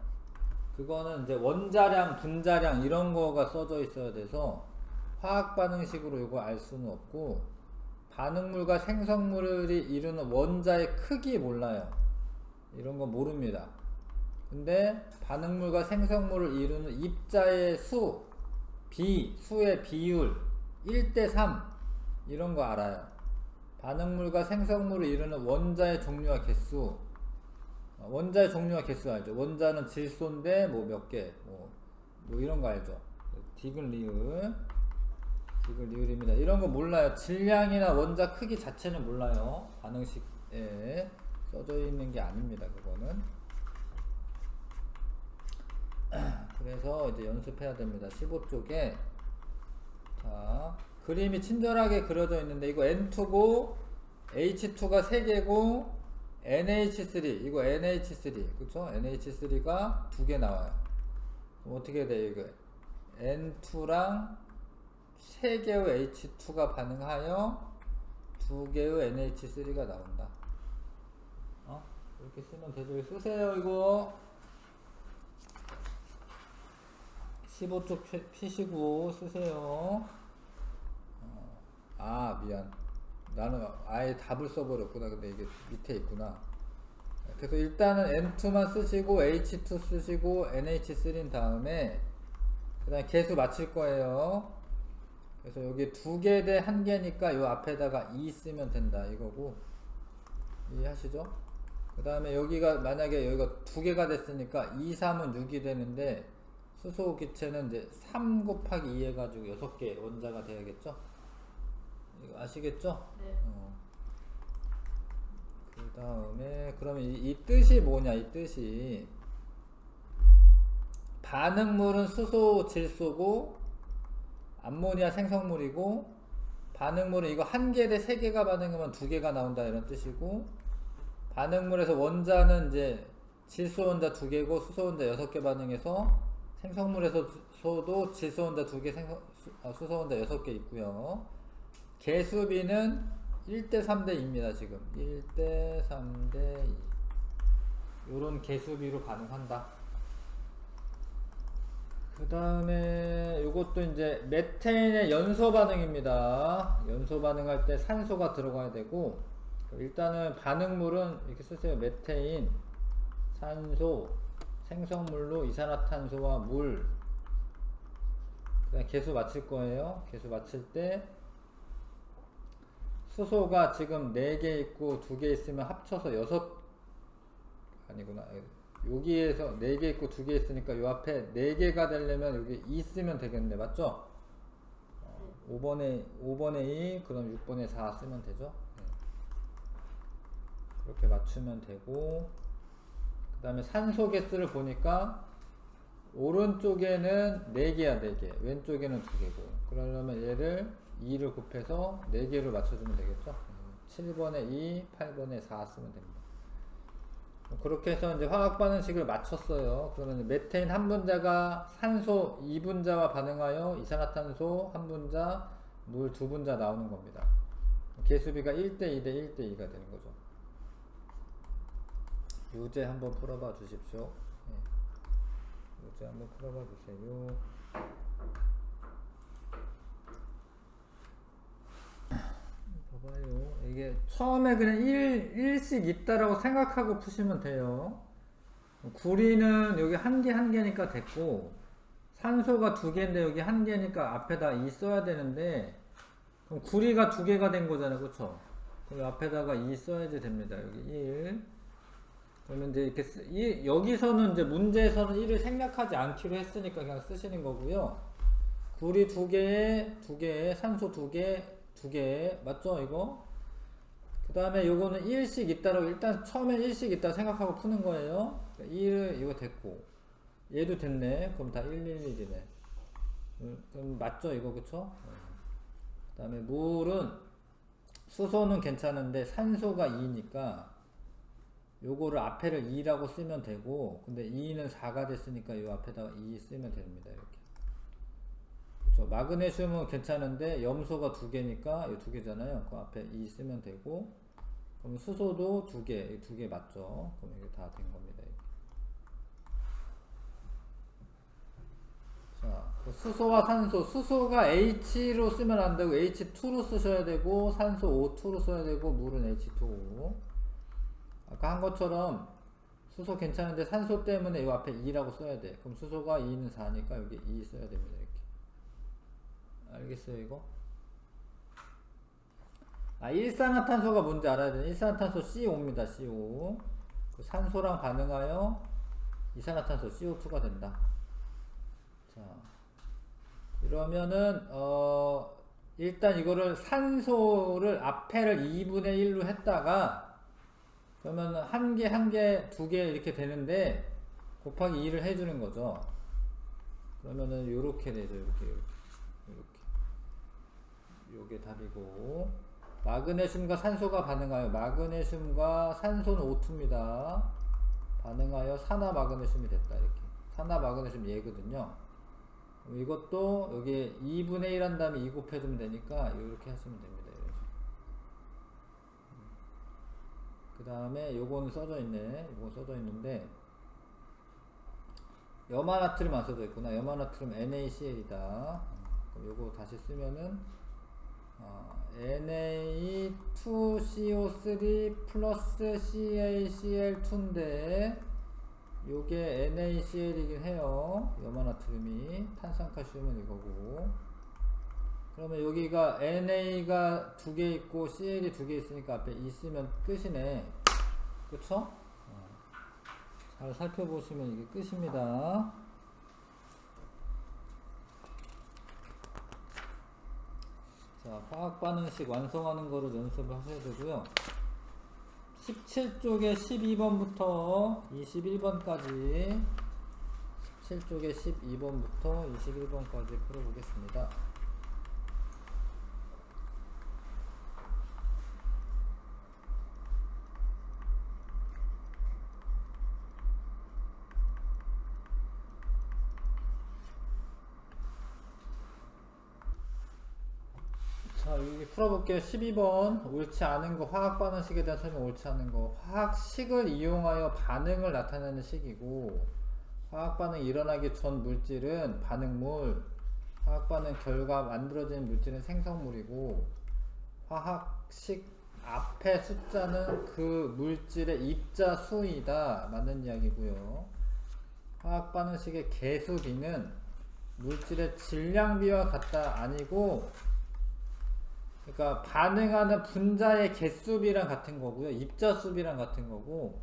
그거는 이제 원자량, 분자량 이런 거가 써져 있어야 돼서 화학 반응식으로 이거 알 수는 없고, 반응물과 생성물이 이루는 원자의 크기 몰라요. 이런 거 모릅니다. 근데 반응물과 생성물을 이루는 입자의 수, 수의 비율 1대 3 이런 거 알아요. 반응물과 생성물을 이루는 원자의 종류와 개수, 원자의 종류와 개수 알죠? 원자는 질소인데 뭐 몇 개, 뭐 이런 거 알죠? 디귿 리을입니다. 이런 거 몰라요. 질량이나 원자 크기 자체는 몰라요. 반응식에 써져 있는 게 아닙니다. 그거는. 그 그래서 이제 연습해야 됩니다. 15쪽에 자 그림이 친절하게 그려져 있는데 이거 N2고 H2가 3개고 NH3 이거 NH3 그쵸? NH3가 2개 나와요. 그럼 어떻게 돼요 이거 N2랑 3개의 H2가 반응하여 2개의 NH3가 나온다. 이렇게 쓰면 되죠. 이거 쓰세요 이거 15쪽 피시고 쓰세요. 미안 나는 아예 답을 써버렸구나. 근데 이게 밑에 있구나. 그래서 일단은 N2만 쓰시고 H2 쓰시고 NH3인 다음에 그 다음에 개수 맞출 거예요. 그래서 여기 2개 대 1개니까 요 앞에다가 2 쓰면 된다 이거고 이해하시죠? 그 다음에 여기가 만약에 여기가 2개가 됐으니까 2, 3은 6이 되는데 수소 기체는 이제 3 곱하기 2 해가지고 6개 원자가 돼야겠죠? 이거 아시겠죠? 네. 그 다음에 그러면 이 뜻이 뭐냐 이 뜻이 반응물은 수소 질소고 암모니아 생성물이고 반응물은 이거 1개 대 3개가 반응하면 2개가 나온다 이런 뜻이고 반응물에서 원자는 이제 질소 원자 2개고 수소 원자 6개 반응해서 생성물에서도 질소 원자 2개 수소 원자 6개 있고요. 개수비는 1대 3대 2입니다. 지금 1대 3대 2 요런 개수비로 반응한다. 그 다음에 요것도 이제 메테인의 연소 반응입니다. 연소 반응할 때 산소가 들어가야 되고 일단은 반응물은 이렇게 쓰세요. 메테인, 산소, 생성물로 이산화탄소와 물 그다음 개수 맞출 거예요. 개수 맞출 때 수소가 지금 4개 있고 2개 있으면 합쳐서 6 여기에서 4개 있고 2개 있으니까 요 앞에 4개가 되려면 여기 2 쓰면 되겠네. 맞죠? 5번에 2 그럼 6번에 4 쓰면 되죠. 그렇게 맞추면 되고 그 다음에 산소 개수를 보니까 오른쪽에는 4개야 4개 왼쪽에는 2개고 그러려면 얘를 2를 곱해서 4개로 맞춰주면 되겠죠. 7번에 2 8번에 4 쓰면 됩니다. 그렇게 해서 이제 화학 반응식을 맞췄어요. 그러면 메테인 한 분자가 산소 2분자와 반응하여 이산화탄소 한 분자 물 2분자 나오는 겁니다. 개수비가 1대 2대 1대 2가 되는 거죠. 요제 한번 풀어봐 주십시오. 요제 한번 풀어봐 주세요. 봐봐요. 이게 처음에 그냥 1씩 있다라고 생각하고 푸시면 돼요. 구리는 여기 1개니까 됐고 산소가 2개인데 여기 1개니까 앞에다 2 써야 되는데 그럼 구리가 2개가 된 거잖아요. 그쵸? 그럼 앞에다가 2 써야지 됩니다. 여기 1 그러면 이제 이렇게 여기서는 이제 문제에서는 1을 생략하지 않기로 했으니까 그냥 쓰시는 거고요. 구리 2개에 산소 2개 맞죠 이거? 그 다음에 요거는 1씩 있다라고 일단 처음에 1씩 있다 생각하고 푸는 거예요. 1 이거 됐고 얘도 됐네. 그럼 다 111이네. 그럼 맞죠 이거 그쵸? 그 다음에 물은 수소는 괜찮은데 산소가 2니까 요거를 앞에를 2라고 쓰면 되고 근데 2는 4가 됐으니까 요 앞에다가 2 쓰면 됩니다. 이렇게 그쵸? 마그네슘은 괜찮은데 염소가 2개니까 이 2개잖아요. 그 앞에 2 쓰면 되고 그럼 수소도 2개, 2개 맞죠? 그럼 이게 다 된 겁니다. 이렇게. 자, 수소와 산소, 수소가 H로 쓰면 안 되고 H2로 쓰셔야 되고 산소 O2로 써야 되고 물은 H2O. 아까 한 것처럼 수소 괜찮은데 산소 때문에 이 앞에 2라고 써야 돼. 그럼 수소가 2는 4니까 여기 2 써야 됩니다. 이렇게. 알겠어요, 이거? 일산화탄소가 뭔지 알아야 돼. 일산화탄소 CO 입니다. CO. 그 산소랑 반응하여 이산화탄소 CO2가 된다. 자, 이러면은 일단 이거를 산소를 앞에를 2분의 1로 했다가 그러면 1개, 2개 이렇게 되는데 곱하기 2를 해주는 거죠. 그러면은 요렇게 되죠. 요렇게. 요게 답이고, 마그네슘과 산소가 반응하여, 마그네슘과 산소는 O2입니다. 반응하여 산화 마그네슘이 됐다. 이렇게. 산화 마그네슘 얘거든요. 이것도 여기 2분의 1 한 다음에 2 곱해주면 되니까 이렇게 하시면 됩니다. 그 다음에 요거는 써져 있네. 요거 써져 있는데, 염화나트륨 안 써져 있구나. 염화나트륨 NaCl이다. 그럼 요거 다시 쓰면은 Na2CO3 플러스 CaCl2인데 요게 NaCl이긴 해요. 염화나트륨이. 탄산칼슘은 이거고. 그러면 여기가 NA가 2개 있고 CL이 2개 있으니까 앞에 있으면 끝이네. 그쵸? 잘 살펴보시면 이게 끝입니다. 자, 화학반응식 완성하는 거를 연습을 하셔야 되고요. 17쪽에 12번부터 21번까지 17쪽에 12번부터 21번까지 풀어보겠습니다. 자, 여기 풀어볼게요. 12번. 옳지 않은 거, 화학 반응식에 대한 설명 옳지 않은 거. 화학식을 이용하여 반응을 나타내는 식이고, 화학 반응이 일어나기 전 물질은 반응물, 화학 반응 결과 만들어지는 물질은 생성물이고, 화학식 앞에 숫자는 그 물질의 입자 수이다. 맞는 이야기고요. 화학 반응식의 개수비는 물질의 질량비와 같다. 아니고, 그러니까 반응하는 분자의 개수비랑 같은 거고요. 입자 수비랑 같은 거고,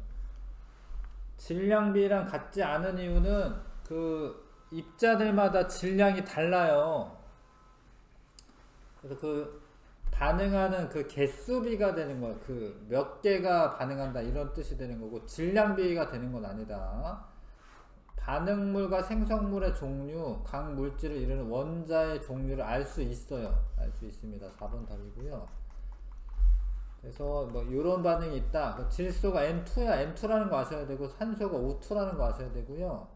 질량비랑 같지 않은 이유는 그 입자들마다 질량이 달라요. 그래서 그 반응하는 그 개수비가 되는 거야. 그 몇 개가 반응한다 이런 뜻이 되는 거고, 질량비가 되는 건 아니다. 반응물과 생성물의 종류, 각 물질을 이루는 원자의 종류를 알 수 있어요. 알 수 있습니다. 4번 답이고요. 그래서 뭐 이런 반응이 있다. 질소가 N2야. N2라는 거 아셔야 되고, 산소가 O2라는 거 아셔야 되고요.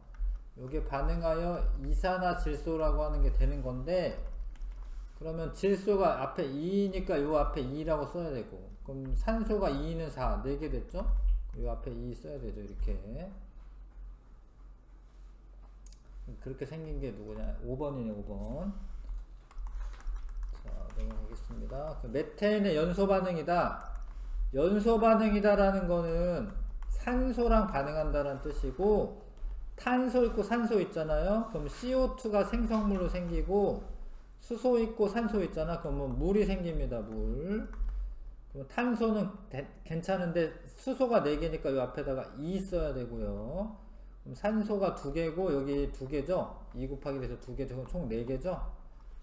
요게 반응하여 이산화질소라고 하는 게 되는 건데, 그러면 질소가 앞에 2니까 요 앞에 2라고 써야 되고, 그럼 산소가 2는 4, 4개 됐죠? 요 앞에 2 써야 되죠. 이렇게. 그렇게 생긴 게 누구냐? 5번이네, 5번. 자, 넘어가겠습니다. 메테인의 연소 반응이다. 연소 반응이다라는 거는 산소랑 반응한다라는 뜻이고, 탄소 있고 산소 있잖아요. 그럼 CO2가 생성물로 생기고, 수소 있고 산소 있잖아. 그러면 물이 생깁니다. 물. 그럼 탄소는 괜찮은데 수소가 4개니까 이 앞에다가 2 써야 되고요. 그럼 산소가 2개고 여기 2개죠. 2 곱하기 돼서 2개죠. 총 4개죠.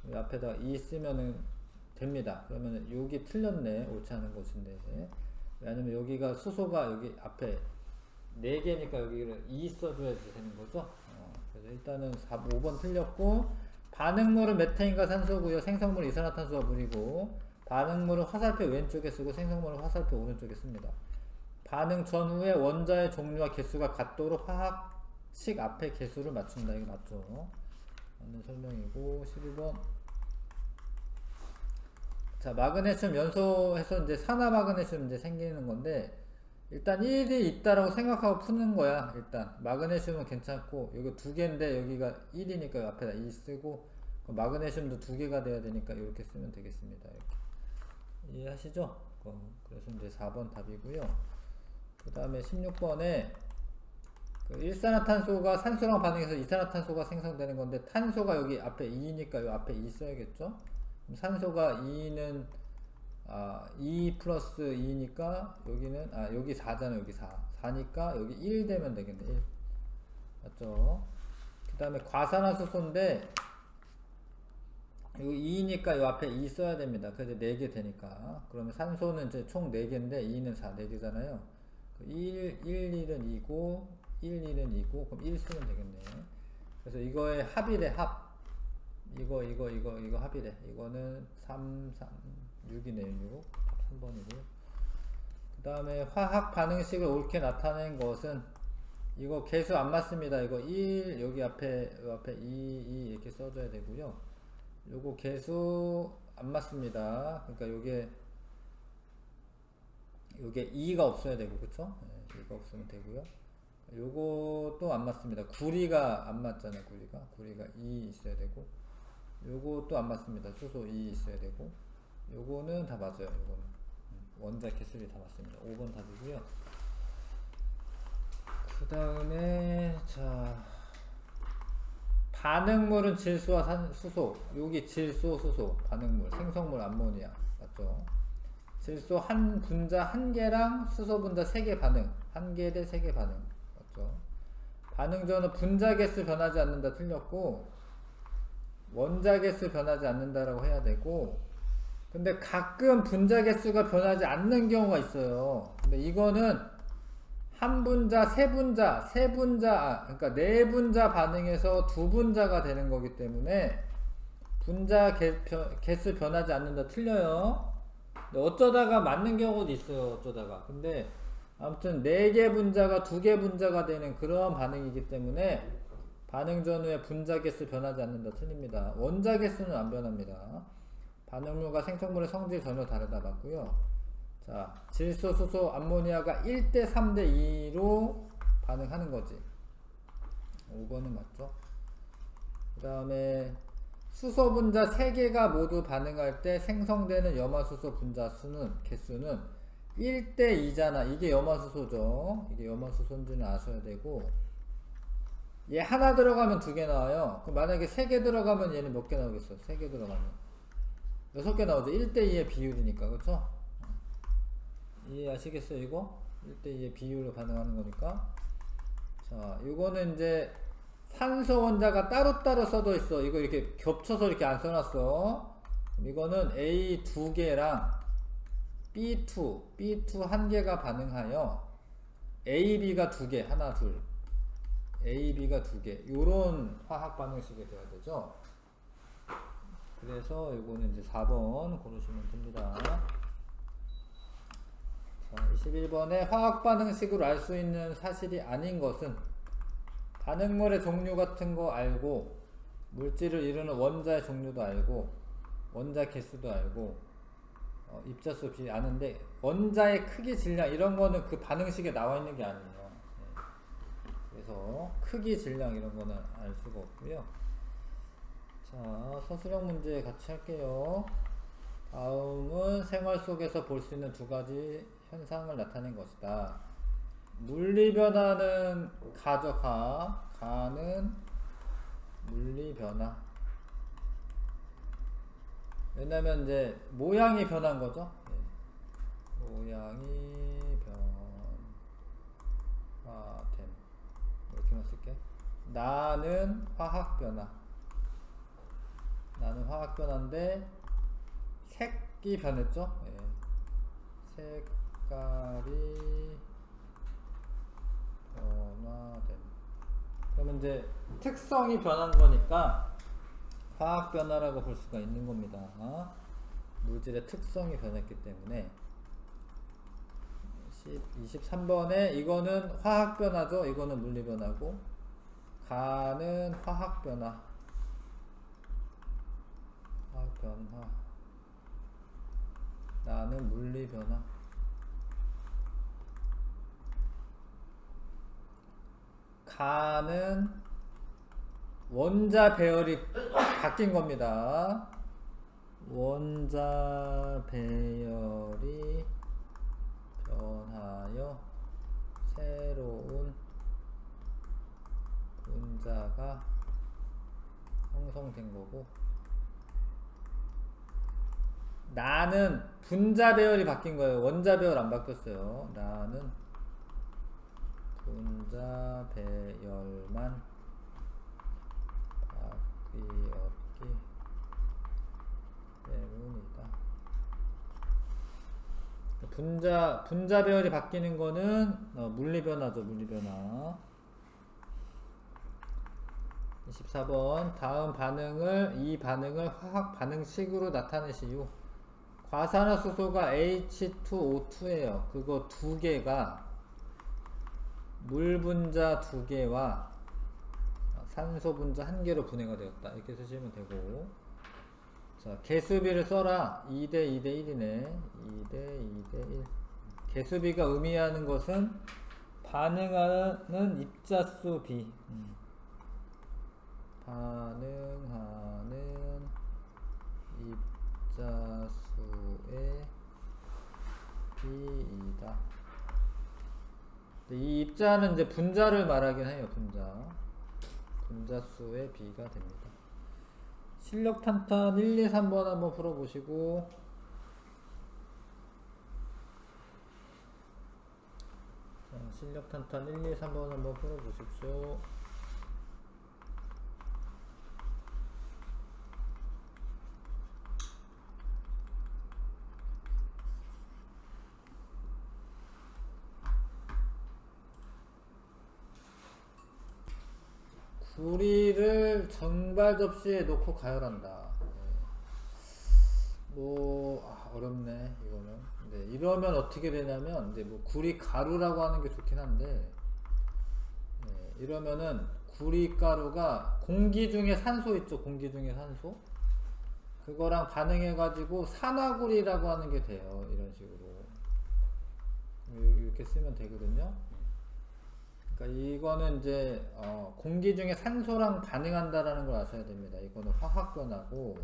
이 앞에다가 2 쓰면은 됩니다. 그러면 여기 틀렸네. 옳지 않은 것인데. 왜냐면 여기가 수소가 여기 앞에 4개니까 여기를 2 써줘야 되는 거죠. 그래서 일단은 5번 틀렸고, 반응물은 메테인과 산소고요. 생성물은 이산화탄소와 물이고, 반응물은 화살표 왼쪽에 쓰고 생성물은 화살표 오른쪽에 씁니다. 반응 전후에 원자의 종류와 개수가 같도록 화학식 앞에 개수를 맞춘다. 이거 맞죠? 맞는 설명이고. 11번. 자, 마그네슘 연소해서 이제 산화 마그네슘 이제 생기는 건데, 일단 1이 있다라고 생각하고 푸는 거야. 일단 마그네슘은 괜찮고, 여기 2개인데 여기가 1이니까 앞에다 2 쓰고, 마그네슘도 2개가 돼야 되니까 이렇게 쓰면 되겠습니다. 이렇게. 이해하시죠? 그래서 이제 4번 답이고요. 그 다음에 16번에 그 일산화탄소가 산소랑 반응해서 이산화탄소가 생성되는 건데, 탄소가 여기 앞에 2니까 이 앞에 2 써야겠죠? 그럼 산소가 2는 2 플러스 2니까 여기는 여기 4잖아요. 여기 4니까 여기 1 되면 되겠네. 1 맞죠? 그 다음에 과산화수소인데 여기 2니까 이 앞에 2 써야 됩니다. 그래서 4개 되니까. 그러면 산소는 이제 총 4개인데 2는 4, 4개잖아요. 1, 1, 2는 2고 1, 2는 2고 그럼 1 쓰면 되겠네. 그래서 이거의 합이래, 합. 이거 합이래. 이거는 3, 3, 6이네요. 6. 3번이고요. 그 다음에 화학 반응식을 옳게 나타낸 것은 이거 개수 안 맞습니다. 이거 1, 여기 앞에 2 이렇게 써줘야 되고요. 요거 개수 안 맞습니다. 그러니까 요게 2가 없어야 되고, 그쵸? 네, 2가 없으면 되고요. 요것도 안 맞습니다. 구리가 안 맞잖아요. 구리가 2 있어야 되고, 요것도 안 맞습니다. 수소 2 있어야 되고, 요거는 다 맞아요. 요거는 원자 개수이 다 맞습니다. 5번 답이고요. 그 다음에 자, 반응물은 질소와 수소. 여기 질소, 수소, 반응물, 생성물, 암모니아 맞죠? 질소 한 분자 1개랑 수소 분자 3개 반응, 1개 대 3개 반응 맞죠? 반응전은 분자 개수 변하지 않는다 틀렸고, 원자 개수 변하지 않는다라고 해야 되고, 근데 가끔 분자 개수가 변하지 않는 경우가 있어요. 근데 이거는 한 분자, 세 분자, 그러니까 네 분자 반응에서 두 분자가 되는 거기 때문에 분자 개수 변하지 않는다 틀려요. 근데 어쩌다가 맞는 경우도 있어요. 어쩌다가. 근데 아무튼 4개 분자가 2개 분자가 되는 그런 반응이기 때문에 반응 전후에 분자 개수 변하지 않는다 틀립니다. 원자 개수는 안 변합니다. 반응물과 생성물의 성질이 전혀 다르다 맞고요. 자, 질소, 수소, 암모니아가 1대 3대 2로 반응하는 거지. 5번은 맞죠? 그 다음에 수소 분자 3개가 모두 반응할 때 생성되는 염화수소 분자 수는, 개수는 1대 2잖아. 이게 염화수소죠. 이게 염화수소인지는 아셔야 되고, 얘 하나 들어가면 2개 나와요. 그럼 만약에 3개 들어가면 얘는 몇 개 나오겠어? 3개 들어가면 6개 나오죠. 1대 2의 비율이니까. 그렇죠? 이해하시겠어요? 이거? 1대 2의 비율로 반응하는 거니까. 자, 이거는 이제 산소 원자가 따로따로 써져 있어. 이거 이렇게 겹쳐서 이렇게 안 써놨어. 이거는 A 2개랑 B 1개가 반응하여 A, B가 2개, 하나, 둘. A, B가 2개. 요런 화학 반응식이 돼야 되죠. 그래서 이거는 이제 4번 고르시면 됩니다. 자, 21번에 화학 반응식으로 알 수 있는 사실이 아닌 것은 반응물의 종류 같은 거 알고, 물질을 이루는 원자의 종류도 알고, 원자 개수도 알고, 입자수 비 아는데 원자의 크기, 질량 이런 거는 그 반응식에 나와 있는 게 아니에요. 네. 그래서 크기, 질량 이런 거는 알 수가 없고요. 자, 서술형 문제 같이 할게요. 다음은 생활 속에서 볼 수 있는 2가지 현상을 나타낸 것이다. 물리변화는 가죠. 가는 물리변화. 왜냐면 이제 모양이 변한 거죠. 예. 모양이 변화됨. 이렇게만 쓸게. 나는 화학 변화. 나는 화학 변화인데 색이 변했죠. 예. 색깔이 변화됨. 그러면 이제 특성이 변한 거니까 화학 변화라고 볼 수가 있는 겁니다. 물질의 특성이 변했기 때문에. 23번에 이거는 화학 변화죠. 이거는 물리 변화고, 가는 화학 변화. 화학 변화. 나는 물리 변화. 가는 원자 배열이 바뀐 겁니다. 원자 배열이 변하여 새로운 분자가 형성된 거고, 나는 분자 배열이 바뀐 거예요. 원자 배열 안 바뀌었어요. 나는 분자 배열만 바뀌었기 때문이다. 분자 배열이 바뀌는 거는 물리 변화죠. 물리 변화. 24번 다음 반응을 이 반응을 화학 반응식으로 나타내시오. 과산화수소가 H2O2예요. 그거 두 개가 물 분자 두 개와 산소 분자 한 개로 분해가 되었다. 이렇게 쓰시면 되고, 자 개수비를 써라. 2대 2대 1이네. 2대 2대 1. 개수비가 의미하는 것은 반응하는 입자수 비. 반응하는 입자수의 비이다. 이 입자는 이제 분자를 말하긴 해요. 분자수의 비가 됩니다. 실력 탄탄 1, 2, 3번 한번 풀어보시고, 자, 실력 탄탄 1, 2, 3번 한번 풀어보십시오. 구리를 정발 접시에 놓고 가열한다. 어렵네 이거는. 이러면 어떻게 되냐면, 뭐 구리 가루라고 하는 게 좋긴 한데, 이러면은 구리 가루가 공기 중에 산소 있죠. 공기 중에 산소. 그거랑 반응해가지고 산화구리라고 하는 게 돼요. 이런 식으로. 이렇게 쓰면 되거든요. 그러니까 이거는 이제 공기 중에 산소랑 반응한다라는 걸 아셔야 됩니다. 이거는 화학 변화고,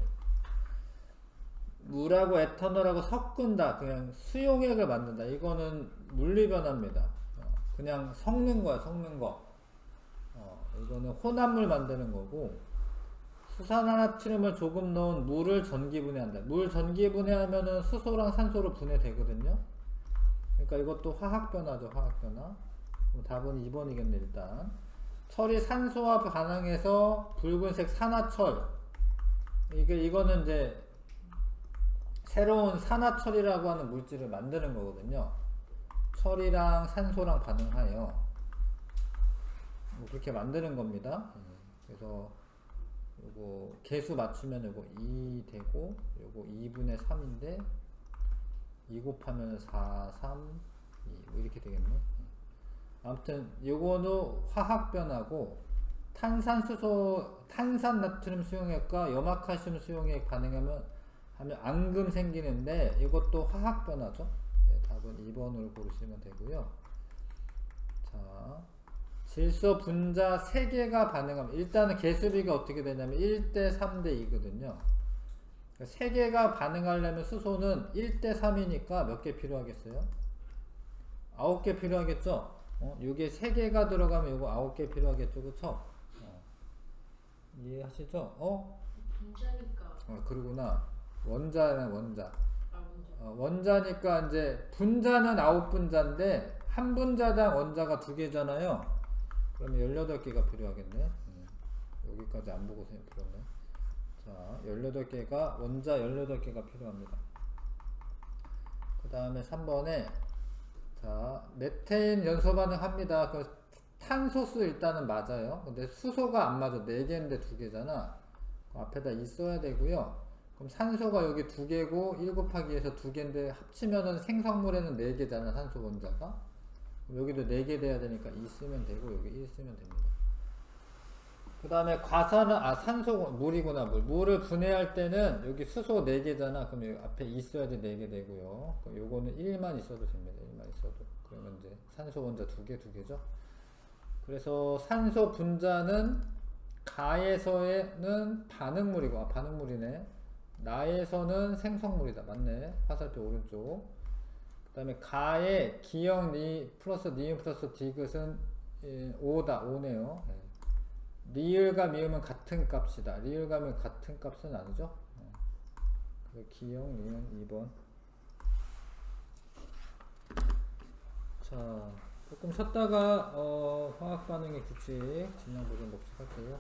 물하고 에탄올하고 섞은다, 그냥 수용액을 만든다, 이거는 물리 변화입니다. 그냥 섞는 거야, 섞는 거. 이거는 혼합물 만드는 거고, 수산화나트륨을 조금 넣은 물을 전기분해한다. 물 전기분해하면은 수소랑 산소로 분해되거든요. 그러니까 이것도 화학 변화죠, 화학 변화. 답은 2번이겠네. 일단 철이 산소와 반응해서 붉은색 산화철, 이거는 이제 새로운 산화철이라고 하는 물질을 만드는 거거든요. 철이랑 산소랑 반응하여 그렇게 만드는 겁니다. 그래서 요거 개수 맞추면 요거 2 되고, 요거 2분의 3인데 2 곱하면 4, 3, 2 뭐 이렇게 되겠네. 아무튼 요거는 화학 변화고, 탄산나트륨 수용액과 염화칼슘 수용액 반응하면 앙금 생기는데, 이것도 화학 변화죠. 답은 2번으로 고르시면 되고요. 자, 질소 분자 3개가 반응하면, 일단은 개수비가 어떻게 되냐면 1대 3대 2거든요. 3개가 반응하려면 수소는 1대 3이니까 몇 개 필요하겠어요? 9개 필요하겠죠? 요게 3개가 들어가면 요거 9개 필요하겠죠, 그쵸? 이해하시죠? 분자니까. 그러구나. 원자는 원자. 문자. 원자니까 이제 분자는 9분자인데 한 분자당 원자가 2개잖아요. 그러면 18개가 필요하겠네. 여기까지 안 보고 풀었네. 자, 18개가, 원자 18개가 필요합니다. 그 다음에 3번에, 자, 메테인 연소 반응합니다. 그 탄소수 일단은 맞아요. 근데 수소가 안 맞아. 4개인데 2개잖아. 앞에다 있어야 되고요. 그럼 산소가 여기 2개고 1 곱하기 해서 2개인데 합치면은 생성물에는 4개잖아, 산소 원자가. 그럼 여기도 4개 돼야 되니까 2 쓰면 되고, 여기 1 쓰면 됩니다. 그 다음에 산소, 물이구나, 물을 분해할 때는 여기 수소 4개잖아. 그럼 여기 앞에 있어야지 4개 되고요. 그럼 요거는 1만 있어도 됩니다. 1만 있어도. 그러면 이제 산소 원자 2개죠. 그래서 산소 분자는 가에서는 반응물이고, 반응물이네. 나에서는 생성물이다. 맞네. 화살표 오른쪽. 그 다음에 가에 기역 플러스 니은 플러스 디귿은 5다. 5네요. 리을과 미음은 같은 값이다. 리을과 미음 같은 값은 아니죠. 기역, 니은 2번. 자, 조금 쉬었다가 화학 반응의 규칙, 진양 보존 법칙 할게요.